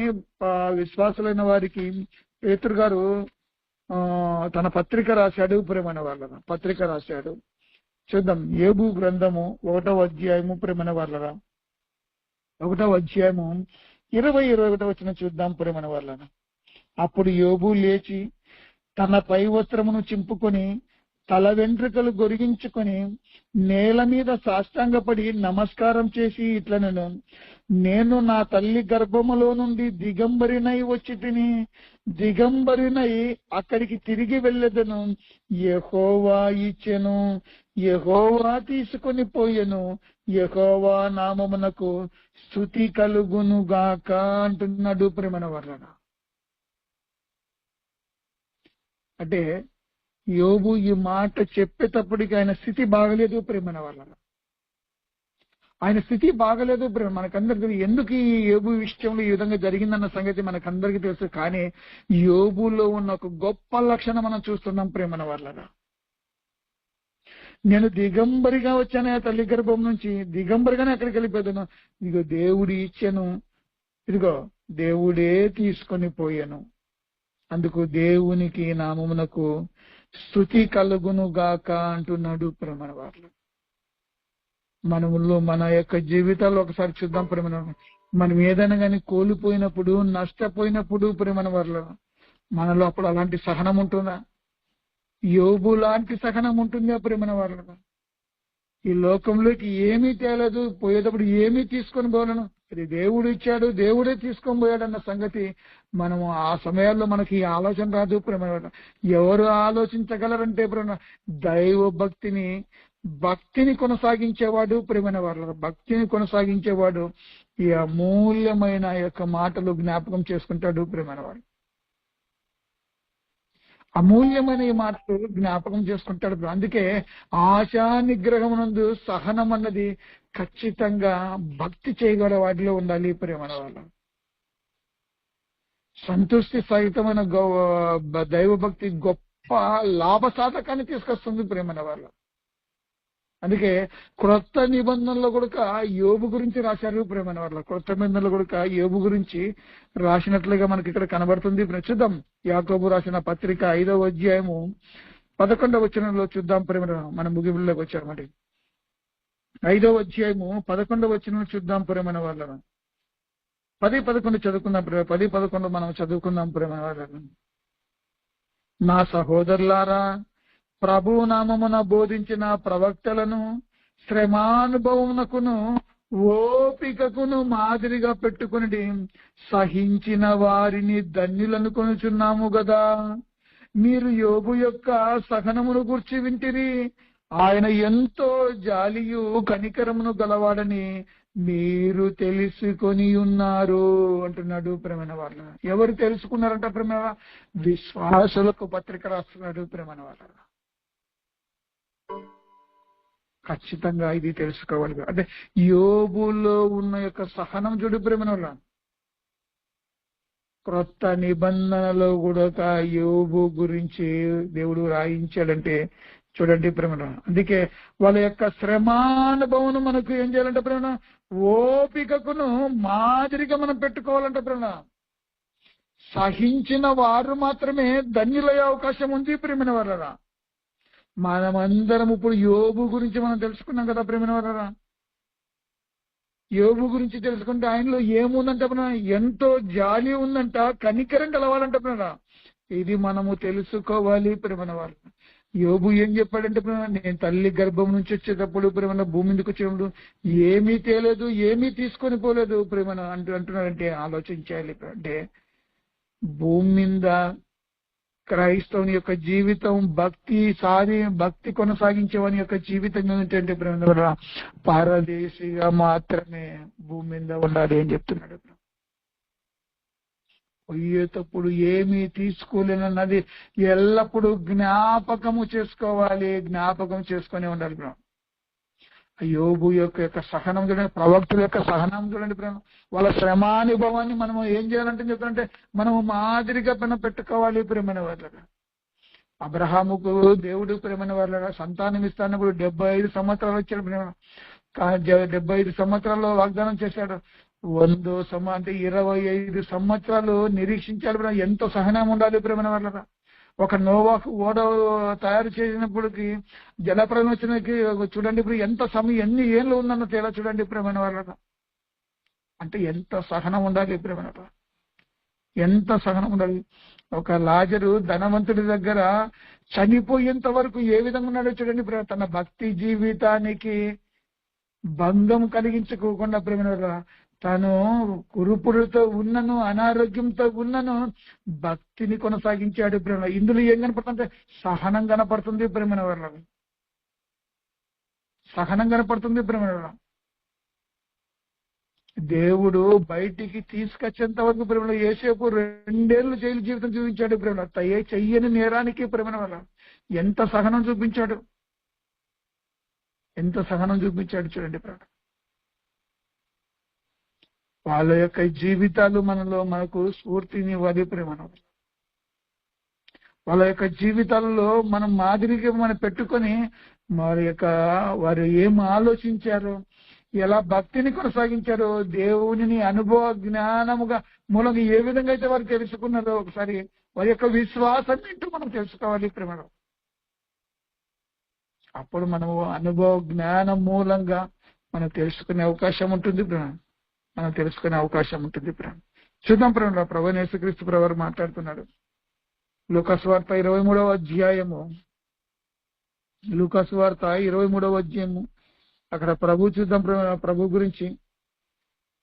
విశ్వాసులైన వారికి పేతురు గారు తన పత్రిక రాశాడు ప్రేమన వాళ్ళ. చూద్దాం యోబు గ్రంథము 1వ అధ్యాయము ప్రేమన వాళ్ళ. 1వ అధ్యాయము 20-21 చూద్దాం ప్రేమన వాళ్ళ. అప్పుడు యోబు లేచి తన పై వస్త్రమును చింపుకొని తల వెంట్రుకలు గొరిగించుకొని నేల మీద సాష్టాంగపడి నమస్కారం చేసి ఇట్లనెను, నేను నా తల్లి గర్భములో నుండి దిగంబరినై అక్కడికి తిరిగి వెళ్ళెదను. యెహోవా ఇచ్చెను, యెహోవా తీసుకొని పోయెను, యెహోవా నామమునకు స్తుతి కలుగును గాక అంటున్నాడు ప్రేమన వర్ణ. అంటే యోబు ఈ మాట చెప్పేటప్పటికి ఆయన స్థితి బాగలేదు ప్రేమన వాళ్ళ. ప్రేమ. మనకందరికి ఎందుకు ఈ యోబు విషయంలో ఈ విధంగా జరిగిందన్న సంగతి మనకందరికీ తెలుసు. కానీ యోబులో ఉన్న ఒక గొప్ప లక్షణం మనం చూస్తున్నాం ప్రేమన వాళ్ళ. నేను దిగంబరిగా వచ్చాను తల్లి గర్భం నుంచి, దిగంబరిగానే అక్కడికి వెళ్ళిపోయాను. ఇదిగో దేవుడు ఇచ్చాను, ఇదిగో దేవుడే తీసుకొని పోయాను. అందుకు దేవునికి నామమునకు స్తుతి కలుగును గాక అంటున్నాడు ప్రేమన వాళ్ళు. మన యొక్క జీవితాల్లో ఒకసారి చూద్దాం ప్రేమన. మనం ఏదైనా కానీ కోల్పోయినప్పుడు, నష్టపోయినప్పుడు ప్రేమన వాళ్ళు, మనలో అప్పుడు అలాంటి సహనం ఉంటుందా? యోబు లాంటి సహనం ఉంటుందా ప్రేమన వాళ్ళ? ఈ లోకంలోకి ఏమీ తేలేదు, పోయేటప్పుడు ఏమీ తీసుకొని పోలేను, ఇది దేవుడు ఇచ్చాడు, దేవుడే తీసుకొని పోయాడు అన్న సంగతి మనము ఆ సమయాల్లో మనకి ఆలోచన రాదు ప్రేమ. ఎవరు ఆలోచించగలరంటే ప్రేమ, దైవ భక్తిని భక్తిని కొనసాగించేవాడు ప్రేమైన వాళ్ళ భక్తిని కొనసాగించేవాడు ఈ అమూల్యమైన యొక్క మాటలు జ్ఞాపకం చేసుకుంటాడు ప్రేమైన వాడు. అమూల్యమైన ఈ మాటలు జ్ఞాపకం చేసుకుంటాడు. అందుకే ఆశా నిగ్రహమునందు సహనం అన్నది ఖచ్చితంగా భక్తి చేయగల వాటిలో ఉండాలి ప్రేమైన వాళ్ళ. సంతృష్టి సహితమైన దైవభక్తి గొప్ప లాభసాధకాన్ని తీసుకొస్తుంది ప్రేమైన వాళ్ళ. అందుకే క్రొత్త నిబంధనలో కూడా యోబు గురించి రాశారు ప్రేమైన వాళ్ళ. క్రొత్త నిబంధనలో కూడా యోబు గురించి రాసినట్లుగా మనకి ఇక్కడ కనబడుతుంది. చూద్దాం, యాకోబు రాసిన పత్రిక 5వ అధ్యాయము 11వ వచనంలో చూద్దాం ప్రేమ. మన ముగింపులోకి వచ్చారు మరి. 5వ అధ్యాయము 11వ వచనం చూద్దాం ప్రేమైన వాళ్ళ. 10-11 చదువుకుందాం. 10-11 మనం చదువుకుందాం ప్రేమైన వాళ్ళ. నా సహోదరులారా, ప్రభు నామమున బోధించిన ప్రవక్తలను శ్రమానుభవమునకును ఓపికకును మాదిరిగా పెట్టుకుని సహించిన వారిని ధన్యులను కొనుచున్నాము గదా. మీరు యోబు యొక్క సహనమును గూర్చి వింటిరి. ఆయన ఎంతో జాలియు కనికరమును గలవాడని మీరు తెలుసుకొని ఉన్నారు అంటున్నాడు ప్రేమైన వాళ్ళ. ఎవరు తెలుసుకున్నారంట ప్రేమ? విశ్వాసులకు పత్రిక రాస్తున్నాడు ప్రేమైన వాళ్ళ. ఖచ్చితంగా ఇది తెలుసుకోవాలి. అంటే యోబులో ఉన్న యొక్క సహనం చూడు ప్రేమైన వాళ్ళ. క్రొత్త నిబంధనలో కూడా యోబు గురించి దేవుడు రాయించాడంటే చూడండి ప్రేమ. అందుకే వాళ్ళ యొక్క శ్రమానుభవం మనకు ఏం చేయాలంటే ప్రేమ, ఓపికకును మాదిరిగా మనం పెట్టుకోవాలంటే ప్రేమ. సహించిన వారు మాత్రమే ధన్యులయ్యే అవకాశం ఉంది ప్రేమైన వాళ్ళ. మనమందరం ఇప్పుడు యోబు గురించి మనం తెలుసుకున్నాం కదా ప్రేమైన వాళ్ళ. యోబు గురించి తెలుసుకుంటే ఆయనలో ఏముందంటే ఎంతో జాలి ఉందంట, కనికరం కలవాలంట ప్రేమ. ఇది మనము తెలుసుకోవాలి ప్రేమైన వాళ్ళు. యోబు ఏం చెప్పాడంటే నేను తల్లి గర్భం నుంచి వచ్చేటప్పుడు ప్రేమ భూమి మీదకి వచ్చినప్పుడు ఏమీ తేలేదు, ఏమీ తీసుకొని పోలేదు ప్రేమ అంటున్నాడంటే ఆలోచించాలి. అంటే భూమి మీద క్రైస్తవుని యొక్క జీవితం భక్తి కొనసాగించేవాని యొక్క జీవితం ఏంటంటే ప్రేమ పారదేశిగా మాత్రమే భూమి మీద ఉండాలి అని చెప్తున్నాడు. పోయేటప్పుడు ఏమీ తీసుకోలేనన్నది ఎల్లప్పుడూ జ్ఞాపకము చేసుకోవాలి, జ్ఞాపకం చేసుకుని ఉండాలి ప్రేమ. యోబు యొక్క సహనం చూడండి, ప్రవక్తుల యొక్క సహనం చూడండి ప్రేమ. వాళ్ళ శ్రమానుభవాన్ని మనం ఏం చేయాలంటే చెప్తారంటే మనము మాదిరిగా పెట్టుకోవాలి ప్రేమైన వాళ్ళ. అబ్రహాముకు దేవుడు ప్రేమైన వాళ్ళ సంతానం ఇస్తానప్పుడు 75 సంవత్సరాలు వచ్చాడు ప్రేమ. 75 సంవత్సరాల్లో వాగ్దానం చేశాడు. 100 అంటే 25 సంవత్సరాలు నిరీక్షించాలి. ఎంత సహనం ఉండాలి ప్రేమైన వాళ్ళ. ఒక నోవాహు ఓడ తయారు చేసినప్పటికి జలప్రలోచనకి చూడండి ఇప్పుడు ఎంత సమయం, ఎన్ని ఏళ్ళు ఉందన్న తేడా చూడండి ప్రేమైన వాళ్ళ. అంటే ఎంత సహనం ఉండాలి ప్రేమైన వాళ్ళ, ఎంత సహనం ఉండాలి. ఒక లాజరు ధనవంతుడి దగ్గర చనిపోయేంత వరకు ఏ విధంగా ఉన్నాడో చూడండి ప్రేమ. తన భక్తి జీవితానికి భంగం కలిగించుకోకుండా ప్రేమైన వాళ్ళ తాను కురుపుడుతో ఉన్నను, అనారోగ్యంతో ఉన్నను భక్తిని కొనసాగించాడు ప్రేమ. ఇందులో ఏం కనపడుతుందంటే సహనం కనపడుతుంది ప్రేమైన వాళ్ళ. సహనం కనపడుతుంది ప్రేమైన వాళ్ళ. దేవుడు బయటికి తీసుకొచ్చేంత వరకు ప్రేమ యేసేపు 2 ఏళ్ళు జైలు జీవితం చూపించాడు ప్రేమ. చెయ్యని నేరానికి ప్రేమైన వాళ్ళ ఎంత సహనం చూపించాడు, ఎంత సహనం చూపించాడు చూడండి ప్రేమ. వాళ్ళ యొక్క జీవితాలు మనకు స్ఫూర్తిని ఇవ్వాలి ప్రేమ. వాళ్ళ యొక్క జీవితాలలో మనం మాదిరిగా మనం పెట్టుకొని వారు ఏం ఆలోచించారో, ఎలా భక్తిని కొనసాగించారో, దేవుని అనుభవ జ్ఞానముగా మూలంగా ఏ విధంగా అయితే వారు తెలుసుకున్నారో ఒకసారి వారి యొక్క విశ్వాసం ఏంటో మనం తెలుసుకోవాలి ప్రేమ. అప్పుడు మనము అనుభవ జ్ఞానం మూలంగా మనం తెలుసుకునే అవకాశం ఉంటుంది ప్రేమ. మనం తెలుసుకునే అవకాశం ఉంటుంది ప్రేమ. చూద్దాం ప్రేమ. ప్రభువైన యేసుక్రీస్తు ప్రభువు మాట్లాడుతున్నాడు. లూకాసు వార్త 23వ అధ్యాయము. లూకాసు వార్త 23వ అధ్యాయము. అక్కడ ప్రభు చూద్దాం ప్రభు గురించి.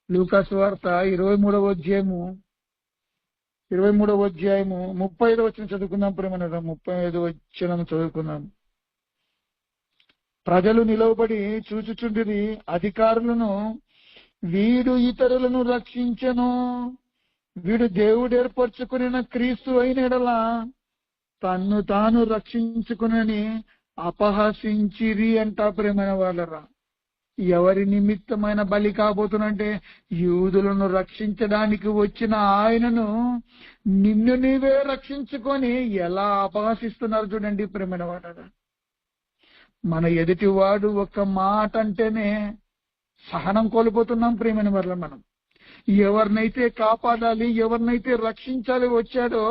లూకాసు వార్త 23వ అధ్యాయము 35వ వచనం చదువుకుందాం ప్రేమ. 35వ వచనం చదువుకుందాం. ప్రజలు నిలవబడి చూచుచుండిరి, అధికారులను, వీడు ఇతరులను రక్షించెను, వీడు దేవుడు ఏర్పరచుకుని క్రీస్తు అయిన యెడల తన్ను తాను రక్షించుకునని అపహసించిరి అంట. ప్రేమైన వాళ్ళరా, ఎవరి నిమిత్తమైన బలి కాబోతున్నంటే యూదులను రక్షించడానికి వచ్చిన ఆయనను నిన్ను నీవే రక్షించుకొని ఎలా అపహసిస్తున్నారు చూడండి. ప్రేమైన వాళ్ళరా, మన ఎదుటివాడు ఒక్క మాట అంటేనే సహనం కోల్పోతున్నాం. ప్రేమైన వాళ్ళ, మనం ఎవరినైతే కాపాడాలి, ఎవరినైతే రక్షించాలి వచ్చాడో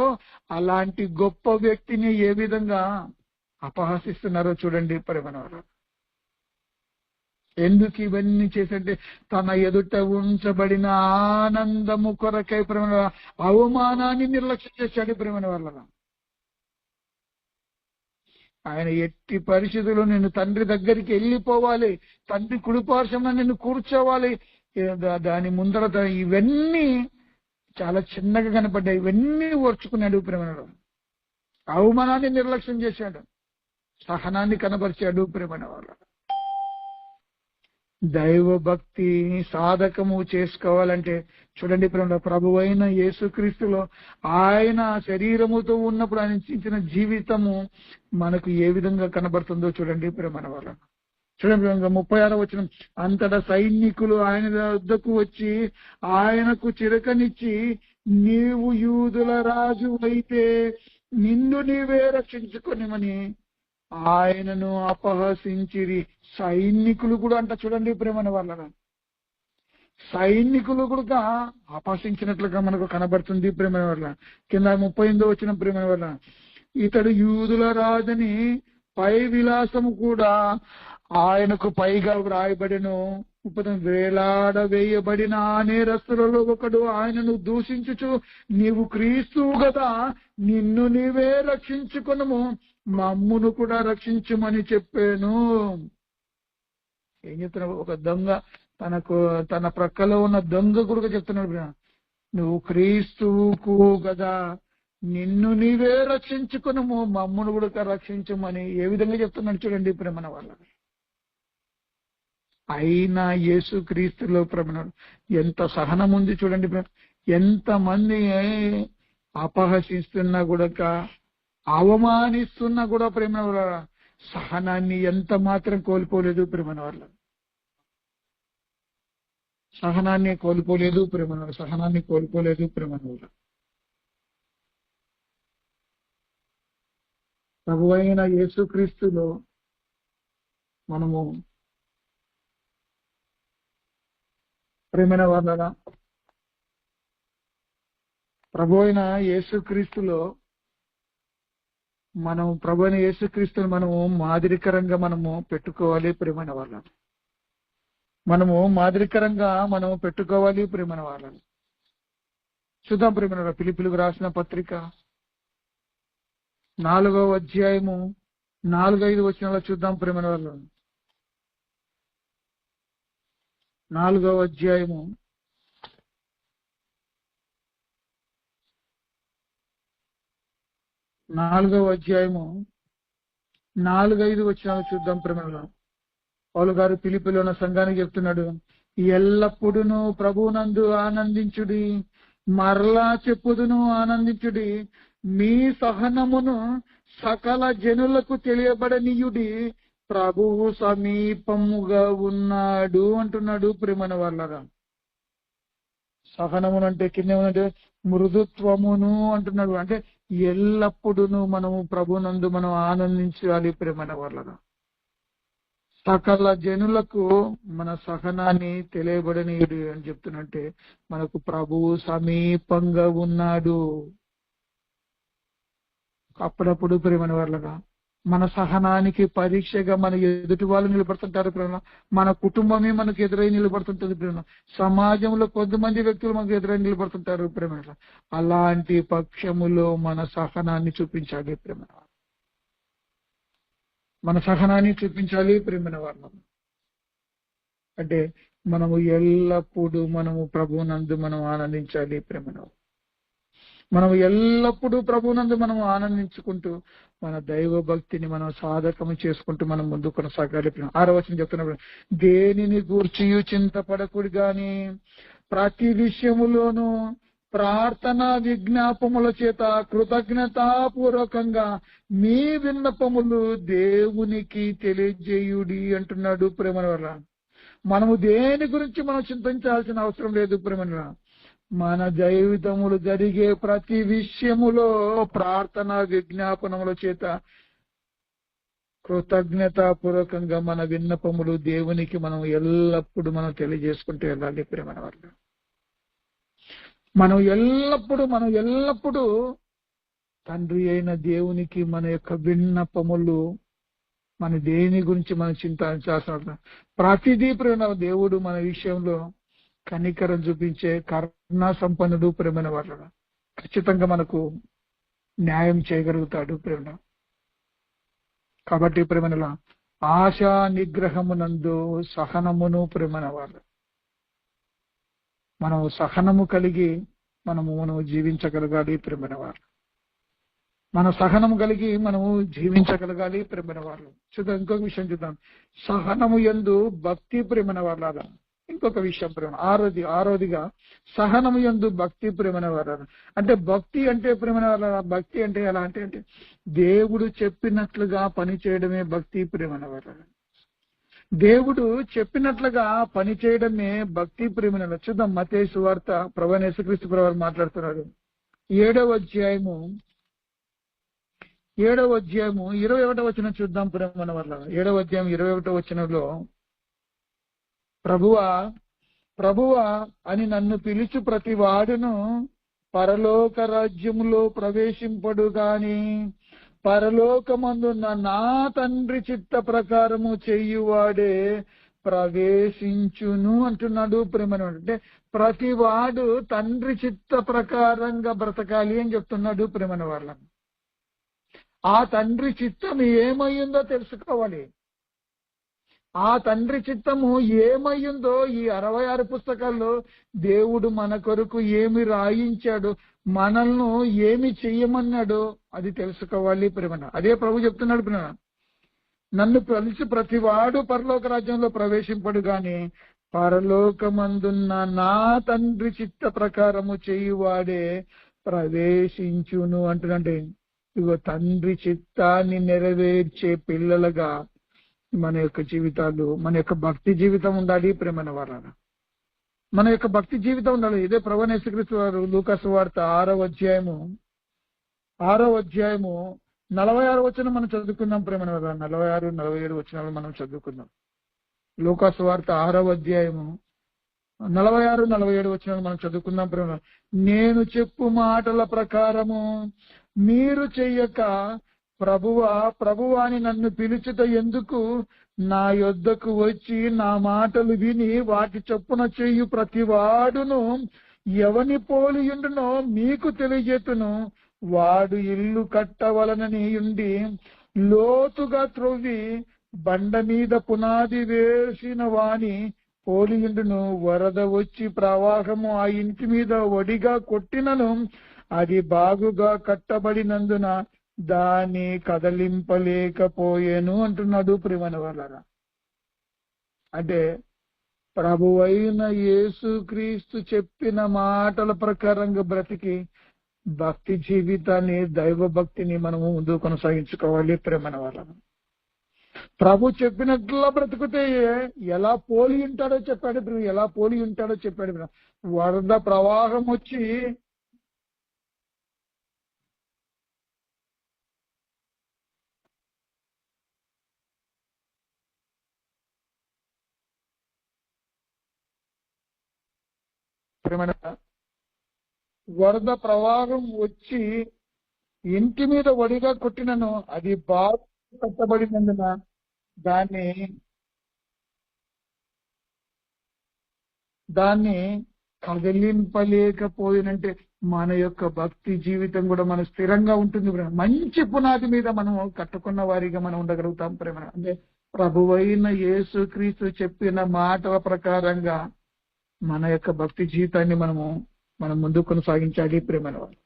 అలాంటి గొప్ప వ్యక్తిని ఏ విధంగా అపహసిస్తున్నారో చూడండి. ప్రేమైన వాళ్ళ, ఎందుకు ఇవన్నీ చేసంటే తన ఎదుట ఉంచబడిన ఆనందము కొరకై ప్రేమ అవమానాన్ని నిర్లక్ష్యం చేశాడు. ప్రేమైన వాళ్ళ, ఆయన ఎట్టి పరిస్థితుల్లో నేను తండ్రి దగ్గరికి వెళ్ళిపోవాలి, తండ్రి కుడిపార్శ్వమున నిన్ను కూర్చోవాలి, దాని ముందర ఇవన్నీ చాలా చిన్నగా కనపడ్డాయి. ఇవన్నీ ఓర్చుకున్నాడు. ప్రేమను అవమానాన్ని నిర్లక్ష్యం చేశాడు, సహనాన్ని కనపరిచాడు. ప్రేమన వాళ్ళ, దైవ భక్తి సాధకము చేసుకోవాలంటే చూడండి ప్రేమ, ప్రభు అయిన యేసుక్రీస్తులో ఆయన శరీరముతో ఉన్నప్పుడు ఆయన ఇచ్చిన జీవితము మనకు ఏ విధంగా కనబడుతుందో చూడండి. ప్రేమన వాళ్ళ, చూడండి 36వ వచనం, అంతటా సైనికులు ఆయన వద్దకు వచ్చి ఆయనకు చిరకనిచ్చి, నీవు యూదుల రాజు అయితే నిన్ను నీవే రక్షించుకొనిమని ఆయనను అపహసించిరి. సైనికులు కూడా అంట చూడండి. ప్రేమన వాళ్ళ, సైనికులు కూడా అపహసించినట్లుగా మనకు కనబడుతుంది. ప్రేమన వాళ్ళ, కింద 38వ వచనం, ప్రేమన వాళ్ళ, ఇతడు యూదుల రాజని పై విలాసము కూడా ఆయనకు పైగా వ్రాయబడిను. వేలాడ వేయబడిన నేరస్తులలో ఒకడు ఆయనను దూషించుచు, నీవు క్రీస్తువు కదా, నిన్ను నీవే రక్షించుకొనుము, మమ్మును కూడా రక్షించుమని చెప్పాను. ఏం చెప్తున్నావు? ఒక దొంగ తన ప్రక్కలో ఉన్న దొంగ కూడా చెప్తున్నాడు, నువ్వు క్రీస్తువుకు కదా, నిన్ను నీవే రక్షించుకునము, మమ్మును కూడా రక్షించమని ఏ విధంగా చెప్తున్నాడు చూడండి. ప్రేమన వాళ్ళ, అయినా యేసు క్రీస్తులో ప్రేమను ఎంత సహనం ఉంది చూడండి. ఎంత మంది అపహసిస్తున్నా కూడా, అవమానిస్తున్నా కూడా ప్రేమ సహనాన్ని ఎంత మాత్రం కోల్పోలేదు. ప్రేమన వాళ్ళ, సహనాన్ని కోల్పోలేదు. ప్రేమన సహనాన్ని కోల్పోలేదు. ప్రేమన వాళ్ళ, ప్రభువైన యేసుక్రీస్తులో మనము ప్రేమైన వాళ్ళ, ప్రభు అయిన యేసుక్రీస్తులో ప్రభు అయిన యేసుక్రీస్తుని మనము మాదిరికరంగా మనము పెట్టుకోవాలి. ప్రేమైన వాళ్ళ, మనము మాదిరికరంగా మనము పెట్టుకోవాలి. ప్రేమైన వాళ్ళని చూద్దాం. ప్రేమైన ఫిలిప్పీయులకు రాసిన పత్రిక 4వ అధ్యాయము 4-5 వచనాలు చూద్దాం. ప్రేమైన వాళ్ళు, 4వ అధ్యాయము 4-5 వచనాలు చూద్దాం. ప్రేమైన పౌలు గారు ఫిలిప్పీలో ఉన్న సంఘానికి చెప్తున్నాడు, ఎల్లప్పుడూ ప్రభువునందు ఆనందించుడి, మరలా చెప్పుదును ఆనందించుడి, మీ సహనమును సకల జనులకు తెలియబడనీయుడి, ప్రభువు సమీపముగా ఉన్నాడు అంటున్నాడు. ప్రేమన వాళ్ళగా, సహనమును అంటే కింద ఉన్నట్టు మృదుత్వమును అంటున్నాడు. అంటే ఎల్లప్పుడూ మనము ప్రభునందు మనం ఆనందించాలి. ప్రేమన వాళ్ళగా, సకల జనులకు మన సహనాన్ని తెలియబడనీయుడు అని చెప్తున్నట్టే మనకు ప్రభువు సమీపంగా ఉన్నాడు. అప్పుడప్పుడు ప్రేమన వాళ్ళగా మన సహనానికి పరీక్షగా మన ఎదుటి వాళ్ళు నిలబడుతుంటారు. ప్రేమ మన కుటుంబమే మనకు ఎదురై నిలబడుతుంటది. ప్రేమ సమాజంలో కొంతమంది వ్యక్తులు మనకు ఎదురై నిలబడుతుంటారు. ప్రేమ అలాంటి పక్షములో మన సహనాన్ని చూపించాలి. ప్రేమ మన సహనాన్ని చూపించాలి. ప్రేమన వాళ్ళ, అంటే మనము ఎల్లప్పుడూ మనము ప్రభువునందు మనం ఆనందించాలి. ప్రేమన మనం ఎల్లప్పుడూ ప్రభువునందు మనం ఆనందించుకుంటూ మన దైవ భక్తిని మనం సాధకము చేసుకుంటూ మనం ముందు కొనసాగాలి. 6వ వచనం చెప్తున్నప్పుడు, దేనిని గూర్చియు చింతపడకుడు గాని ప్రతి విషయములోనూ ప్రార్థన విజ్ఞాపముల చేత కృతజ్ఞతాపూర్వకంగా మీ విన్నపములు దేవునికి తెలియజేయుడి అంటున్నాడు. ప్రేమల వల్ల మనము దేని గురించి మనం చింతించాల్సిన అవసరం లేదు. ప్రేమల మన జీవితములు జరిగే ప్రతి విషయములో ప్రార్థన విజ్ఞాపనముల చేత కృతజ్ఞతాపూర్వకంగా మన విన్నపములు దేవునికి మనం ఎల్లప్పుడూ మనం తెలియజేసుకుంటూ వెళ్ళాలి. ప్రేమల వల్ల మనం ఎల్లప్పుడూ తండ్రి అయిన దేవునికి మన యొక్క విన్నపములు, మన దేని గురించి మనం చింతించాల్సిన ప్రతిదీ ప్రేమ దేవుడు మన విషయంలో కనికరం చూపించే కరుణా సంపన్నుడు. ప్రేమైన వాళ్ళ ఖచ్చితంగా మనకు న్యాయం చేయగలుగుతాడు. ప్రేమ కాబట్టి ప్రేమల ఆశా నిగ్రహమునందు సహనమును ప్రేమైన వాళ్ళు మనం సహనము కలిగి మనము జీవించగలగాలి. ప్రేమైన వాళ్ళు మన సహనము కలిగి మనము జీవించగలగాలి. ప్రేమైన వాళ్ళు చూద్దాం. ఇంకొక విషయం చూద్దాం. సహనము యందు భక్తి. ప్రేమైన వాళ్ళ ఇంకొక విషయం ప్రేమ ఆరోదిగా సహనము యందు భక్తి. ప్రేమైన వాళ్ళ అంటే భక్తి అంటే ప్రేమైన వాళ్ళ భక్తి అంటే ఎలా అంటే దేవుడు చెప్పినట్లుగా పని చేయడమే భక్తి. ప్రేమైన వాళ్ళ దేవుడు చెప్పినట్లుగా పని చేయడమే భక్తి. ప్రేమైన చూద్దాం. మత్తయి సువార్త ప్రభువైన యేసుక్రీస్తు ప్రభువు మాట్లాడుతున్నారు. 7వ అధ్యాయము 21వ వచనం చూద్దాం. ప్రేమ వల్ల 7వ అధ్యాయం 21వ వచనంలో, ప్రభువా అని నన్ను పిలుచు ప్రతి వాడును పరలోక రాజ్యములో ప్రవేశింపడు గాని పరలోకమందున్న నా తండ్రి చిత్త ప్రకారము చెయ్యువాడే ప్రవేశించును అంటున్నాడు. ప్రేమను అంటే ప్రతి వాడు తండ్రి చిత్త ప్రకారంగా బ్రతకాలి అని చెప్తున్నాడు. ప్రేమన వాళ్ళ ఆ తండ్రి చిత్తం ఏమయ్యిందో తెలుసుకోవాలి. ఆ తండ్రి చిత్తము ఏమయ్యిందో ఈ 66 పుస్తకాల్లో దేవుడు మన కొరకు ఏమి రాయించాడు, మనల్ని ఏమి చెయ్యమన్నాడో అది తెలుసుకోవాలి. ప్రేమన అదే ప్రభు చెప్తున్నాడు. ప్రేమ నన్ను పిలిచి ప్రతి వాడు పరలోక రాజ్యంలో ప్రవేశింపడు గాని పరలోకమందున్న నా తండ్రి చిత్త ప్రకారము చేయువాడే ప్రవేశించును అంటున్నాంటే, ఇగో తండ్రి చిత్తాన్ని నెరవేర్చే పిల్లలుగా మన యొక్క జీవితాలు, మన యొక్క భక్తి జీవితం ఉండాలి. ప్రేమైన వారా మన యొక్క భక్తి జీవితం ఉండాలి. ఇదే ప్రభువైన యేసుక్రీస్తు వారు లూకా సువార్త 6వ అధ్యాయము 46 వచనం మనం చదువుకుందాం. ప్రేమైన వారా 46, 47 వచనాలు మనం చదువుకుందాం. లూకా సువార్త 6వ అధ్యాయము 46, 47 వచనాలు మనం చదువుకుందాం. ప్రేమ నేను చెప్పు మాటల ప్రకారము మీరు చెయ్యక ప్రభువా అని నన్ను పిలుచుట ఎందుకు? నా యొద్దకు వచ్చి నా మాటలు విని వాటి చొప్పున చెయ్యు ప్రతి వాడును ఎవని పోలియుండునో మీకు తెలియజేతును. వాడు ఇల్లు కట్టవలనని ఉండి లోతుగా త్రొవ్వి బండ మీద పునాది వేసిన వాని పోలియుండును. వరద వచ్చి ప్రవాహము ఆ ఇంటి మీద వడిగా కొట్టినను అది బాగుగా కట్టబడినందున దాన్ని కదలింపలేకపోయేను అంటున్నాడు. ప్రేమన వాళ్ళరా అంటే ప్రభువైన యేసుక్రీస్తు చెప్పిన మాటల ప్రకారంగా బ్రతికి భక్తి జీవితాన్ని, దైవ భక్తిని మనము ముందు కొనసాగించుకోవాలి. ప్రేమన వాళ్ళను ప్రభు చెప్పినట్లా బ్రతుకుతే ఎలా పోలి ఉంటాడో చెప్పాడు. ఎలా పోలి ఉంటాడో చెప్పాడు. వరద ప్రవాహం వచ్చి వరద ప్రవాహం వచ్చి ఇంటి మీద వడిగా కొట్టినను అది బాగా కట్టబడినందున దాన్ని కదిలింపలేకపోయినంటే మన యొక్క భక్తి జీవితం కూడా మన స్థిరంగా ఉంటుంది. మంచి పునాది మీద మనం కట్టుకున్న వారిగా మనం ఉండగలుగుతాం. ప్రేమ అంటే ప్రభువైన యేసుక్రీస్తు చెప్పిన మాటల ప్రకారంగా మన యొక్క భక్తి జీవితాన్ని మనం ముందు కొనసాగించాలి. ప్రేమల వాళ్ళు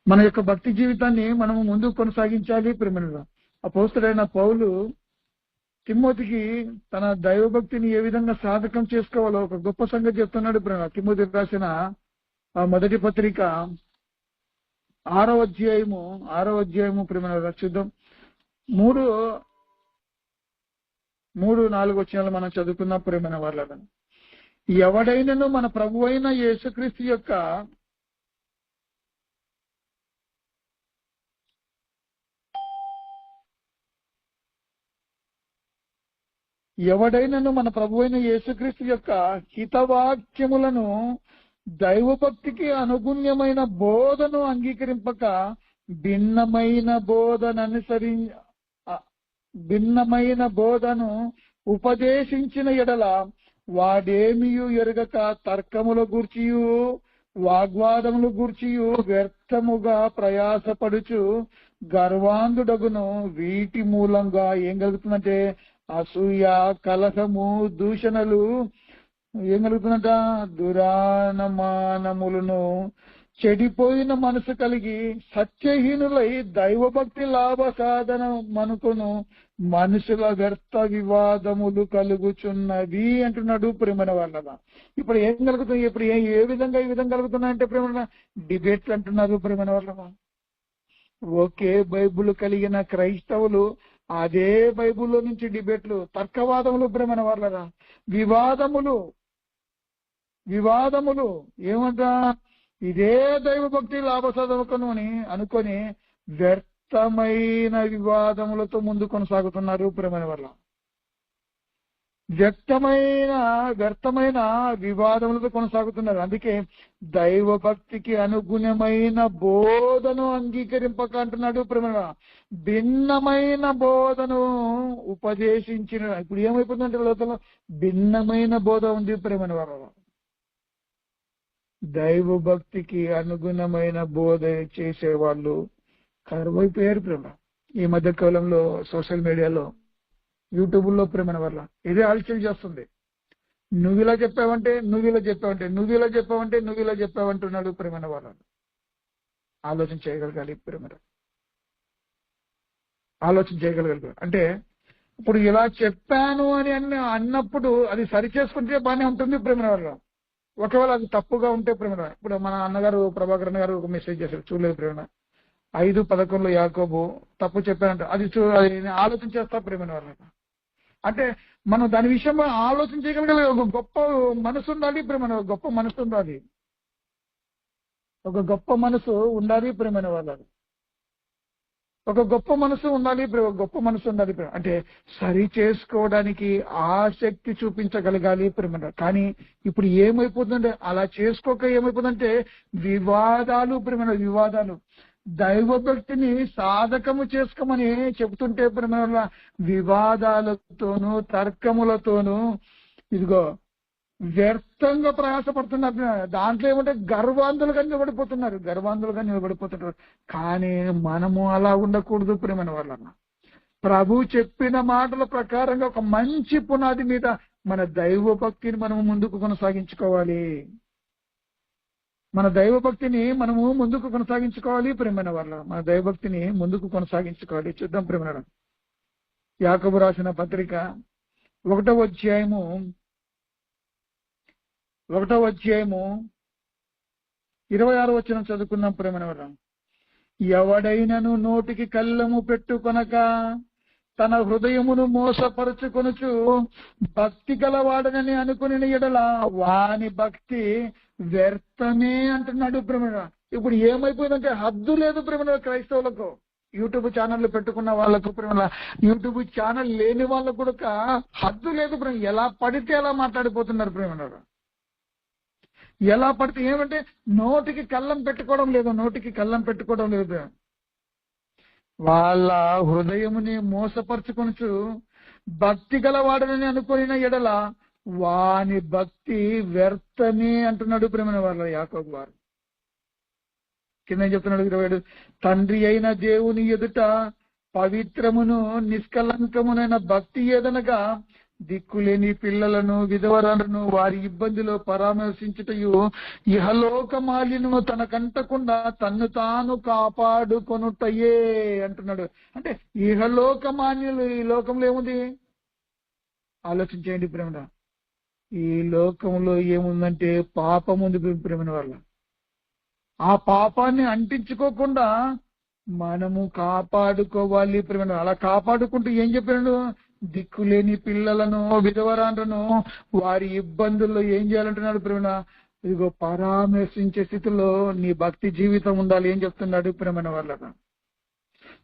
మన యొక్క భక్తి జీవితాన్ని మనము ముందుకు కొనసాగించాలి ప్రేమనుగా. అపోస్తలుడైన పౌలు తిమోతికి తన దైవభక్తిని ఏ విధంగా సాధకం చేసుకోవాలో ఒక గొప్ప సంగతి చెప్తున్నాడు ప్రేమ. తిమోతికి రాసిన మొదటి పత్రిక 6వ అధ్యాయము ప్రేమ చూద్దాం. 3-4 వచనాలు మనం చదువుకున్న ప్రేమైన వాళ్ళని. ఎవడైనను మన ప్రభు అయిన యేసుక్రీస్తు యొక్క హితవాక్యములను దైవభక్తికి అనుగుణ్యమైన బోధను అంగీకరింపక భిన్నమైన బోధను ఉపదేశించిన ఎడల వాడేమియు ఎరుగక తర్కముల గూర్చియు వాగ్వాదములు గూర్చియు వ్యర్థముగా ప్రయాసపడుచు గర్వాంధుడగును. వీటి మూలంగా ఏం కలుగుతుందంటే అసూయ, కలహము, దూషణలు, ఏం కలుగుతుందంట దురానమానములను, చెడిపోయిన మనసు కలిగి సత్యహీనులై దైవభక్తి లాభ సాధన మనుకును మనుషుల వ్యర్థ వివాదములు కలుగుచున్నవి అంటున్నాడు ప్రేమన వాళ్ళ. ఇప్పుడు ఏం కలుగుతుంది? ఇప్పుడు ఏ విధంగా ఈ విధంగా కలుగుతున్నాయంటే ప్రేమ డిబేట్లు అంటున్నారు ప్రేమన వాళ్ళ. ఒకే బైబుల్ కలిగిన క్రైస్తవులు అదే బైబుల్లో నుంచి డిబేట్లు, తర్కవాదములు ప్రేమన వాళ్ళ, వివాదములు ఏమంటా ఇదే దైవభక్తి లాభసాధకను అని అనుకొని వ్యర్థమైన వివాదములతో ముందు కొనసాగుతున్నారు ప్రేమైన వల్ల. వ్యర్థమైన వివాదములతో కొనసాగుతున్నారు. అందుకే దైవభక్తికి అనుగుణమైన బోధను అంగీకరింపక అంటున్నాడు ప్రేమ. భిన్నమైన బోధను ఉపదేశించిన. ఇప్పుడు ఏమైపోతుందంటే లోకంలో భిన్నమైన బోధ ఉంది ప్రేమని వాళ్ళ. దైవభక్తికి అనుగుణమైన బోధ చేసేవాళ్ళు కరువైపోయారు ప్రేమ. ఈ మధ్య కాలంలో సోషల్ మీడియాలో, యూట్యూబ్లో ప్రేమన వల్ల ఇదే ఆలోచన చేస్తుంది. నువ్వు ఇలా చెప్పావంటున్నాడు ప్రేమన వాళ్ళ. ఆలోచన చేయగలగాలి ప్రేమ, ఆలోచన చేయగలగాలి. అంటే ఇప్పుడు ఇలా చెప్పాను అని అన్నప్పుడు అది సరి చేసుకుంటే బాగానే ఉంటుంది ప్రేమన వల్ల. ఒకవేళ అది తప్పుగా ఉంటే ప్రేమ. ఇప్పుడు మన అన్నగారు ప్రభాకరన్ గారు ఒక మెసేజ్ చేశారు, చూడలేదు ప్రేమ. 5:11 యాకోబు తప్పు చెప్పారంట. అది ఆలోచన చేస్తా ప్రేమ వాళ్ళకి. అంటే మనం దాని విషయంలో ఆలోచన చేయగలిగే ఒక గొప్ప మనసు ఉండాలి ప్రేమ. ఒక గొప్ప మనసు ఉండాలి ప్రేమ వాళ్ళకి. ఒక గొప్ప మనసు ఉండాలి ప్రేమ. అంటే సరి చేసుకోవడానికి ఆసక్తి చూపించగలగాలి ప్రేమ. కానీ ఇప్పుడు ఏమైపోతుందంటే అలా చేసుకోక ఏమైపోతుందంటే వివాదాలు ప్రేమ. దైవభక్తిని సాధకము చేసుకోమని చెబుతుంటే ప్రేమ వివాదాలతోనూ తర్కములతోనూ ఇదిగో వ్యర్థంగా ప్రయాసపడుతున్నారు. దాంట్లో ఏమంటే గర్వాంధులుగా నిలబడిపోతున్నారు. కానీ మనము అలా ఉండకూడదు ప్రేమ వాళ్ళ. ప్రభు చెప్పిన మాటల ప్రకారంగా ఒక మంచి పునాది మీద మన దైవభక్తిని మనము ముందుకు కొనసాగించుకోవాలి. ప్రేమైన వాళ్ళ. మన దైవభక్తిని ముందుకు కొనసాగించుకోవాలి. చూద్దాం ప్రేమ. యాకోబు రాసిన పత్రిక 1వ అధ్యాయము 26వ వచనం చదువుకున్నాం ప్రేమైన వాళ్ళ. ఎవడైనను నోటికి కళ్ళము పెట్టుకొనక తన హృదయమును మోసపరుచుకొనుచు భక్తి గలవాడనని అనుకుని ఎడల వాని భక్తి వ్యర్థమే అంటున్నాడు ప్రేమ. ఇప్పుడు ఏమైపోయిందంటే హద్దు లేదు ప్రేమ క్రైస్తవులకు. యూట్యూబ్ ఛానల్ పెట్టుకున్న వాళ్ళకు ప్రేమ, యూట్యూబ్ ఛానల్ లేని వాళ్ళకు కూడా హద్దు లేదు ప్రేమ. ఎలా పడితే అలా మాట్లాడిపోతున్నారు ప్రేమ. ఎలా పడితే ఏమంటే నోటికి కళ్ళం పెట్టుకోవడం లేదు. వాళ్ళ హృదయముని మోసపరుచుకొనుచు భక్తి గలవాడని అనుకున్న ఎడల వాని భక్తి వ్యర్థమే అంటున్నాడు ప్రేమ వాళ్ళ యాకోబు వారు. కింద చెప్తున్నాడు 27, తండ్రి అయిన దేవుని ఎదుట పవిత్రమును నిష్కలంకమునైన భక్తి ఏదనగా దిక్కులేని పిల్లలను విధవరాలను వారి ఇబ్బందిలో పరామర్శించుటయు ఇహలోక మాలిన్యము తనకంటకుండా తన్ను తాను కాపాడుకొనుటయే అంటున్నాడు. అంటే ఇహలోక మాన్యులు ఈ లోకంలో ఏముంది ఆలోచించేయండి ప్రేమ. ఈ లోకంలో ఏముందంటే పాపం ఉంది ప్రేమ వల్ల. ఆ పాపాన్ని అంటించుకోకుండా మనము కాపాడుకోవాలి ప్రేమ. అలా కాపాడుకుంటూ ఏం చెప్పాడు? దిక్కులేని పిల్లలను విధవరాలను వారి ఇబ్బందుల్లో ఏం చేయాలంటున్నాడు ప్రేమ? ఇదిగో పరామర్శించే స్థితిలో నీ భక్తి జీవితం ఉండాలి. ఏం చెప్తున్నాడు ప్రేమ వాళ్ళ?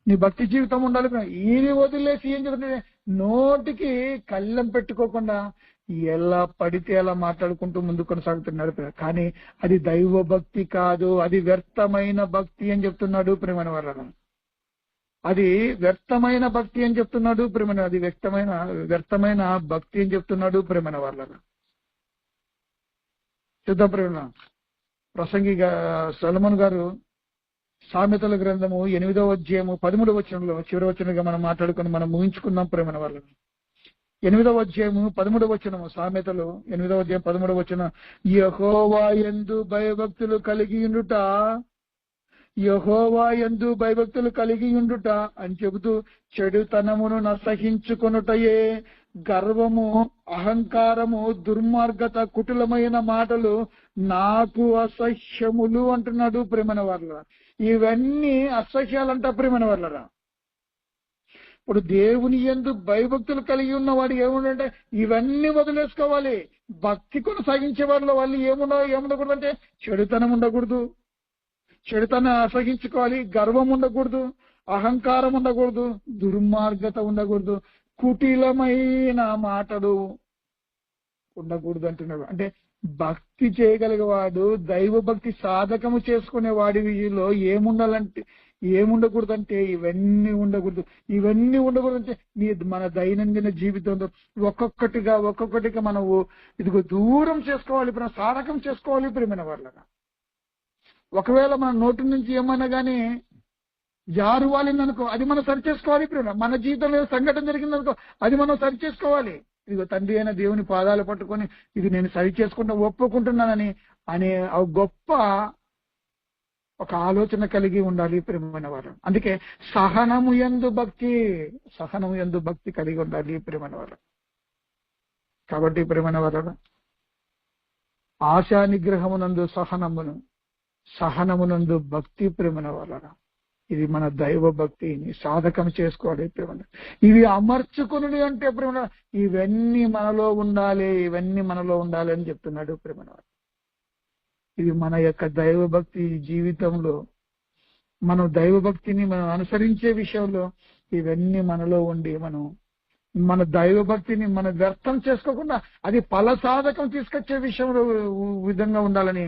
నీ భక్తి జీవితం ఉండాలి. ఈయన వదిలేసి ఏం చెప్తుంది? నోటికి కళ్ళెం పెట్టుకోకుండా ఎలా పడితే అలా మాట్లాడుకుంటూ ముందు కొనసాగుతున్నాడు. కానీ అది దైవ భక్తి కాదు, అది వ్యర్థమైన భక్తి అని చెప్తున్నాడు ప్రేమ వాళ్ళ. అది వ్యర్థమైన భక్తి అని చెప్తున్నాడు ప్రేమ. అది వ్యర్థమైన భక్తి అని చెప్తున్నాడు ప్రేమ వాళ్ళ. చూద్దాం ప్రేమ. ప్రసంగి సొలొమోను గారు సామెతల గ్రంథము 8వ అధ్యాయము 13వ వచనంలో చివరి వచనంగా మనం మాట్లాడుకుని మనం ముగించుకున్నాం ప్రేమ వాళ్ళని. 8వ అధ్యాయము 13వ వచనము, సామెతలు 8వ అధ్యాయం 13వ వచనం, యెహోవా యందు భయభక్తులు కలిగి ఉండుట, యెహోవా యందు భయభక్తులు కలిగి ఉండుట అని చెబుతూ చెడుతనమును నసహించుకొనుటయే గర్వము, అహంకారము, దుర్మార్గత, కుటిలమైన మాటలు నాకు అసహ్యములు అంటున్నాడు ప్రేమన వాళ్ళ. ఇవన్నీ అసహ్యాలంట ప్రేమన వాళ్ళరా. ఇప్పుడు దేవుని యందు భయభక్తులు కలిగి ఉన్న వాడు ఏముండంటే ఇవన్నీ వదిలేసుకోవాలి. భక్తి కొనసాగించే వాళ్ళ వాళ్ళు ఏముండకూడదు అంటే చెడుతనం ఉండకూడదు, చెడుతనం అసహించుకోవాలి, గర్వం ఉండకూడదు, అహంకారం ఉండకూడదు, దుర్మార్గత ఉండకూడదు, కుటిలమైన మాటలు ఉండకూడదు అంటున్నాడు. అంటే భక్తి చేయగలిగేవాడు, దైవ భక్తి సాధకము చేసుకునే వాడి విషయంలో ఏముండకూడదంటే ఇవన్నీ ఉండకూడదు. ఇవన్నీ ఉండకూడదంటే మన దైనందిన జీవితంలో ఒక్కొక్కటిగా మనం ఇదిగో దూరం చేసుకోవాలి, సాధకం చేసుకోవాలి ప్రేమైన వాళ్ళగా. ఒకవేళ మన నోటి నుంచి ఏమన్నా కానీ జారువాలిందనుకో అది మనం సరి చేసుకోవాలి ప్రేమ. మన జీవితంలో సంఘటన జరిగిందనుకో అది మనం సరి చేసుకోవాలి. ఇదిగో తండ్రి అయిన దేవుని పాదాలు పట్టుకొని ఇది నేను సరి చేసుకుంటా ఒప్పుకుంటున్నానని అనే గొప్ప ఒక ఆలోచన కలిగి ఉండాలి ప్రేమైన వారు. అందుకే సహనము యందు భక్తి కలిగి ఉండాలి ప్రేమైన వారు. కాబట్టి ప్రేమైన వారు, ఆశా నిగ్రహమునందు సహనమునందు భక్తి ప్రేమైన వాళ్ళ. ఇది మన దైవ భక్తిని సాధకం చేసుకోవాలి ప్రేమ. ఇవి అమర్చుకుని అంటే ప్రేమ ఇవన్నీ మనలో ఉండాలి అని చెప్తున్నాడు ప్రేమ. ఇది మన యొక్క దైవ భక్తి జీవితంలో మనం దైవ భక్తిని మనం అనుసరించే విషయంలో ఇవన్నీ మనలో ఉండి మన దైవ భక్తిని మనం వ్యర్థం చేసుకోకుండా అది ఫల సాధకం తీసుకొచ్చే విధంగా ఉండాలని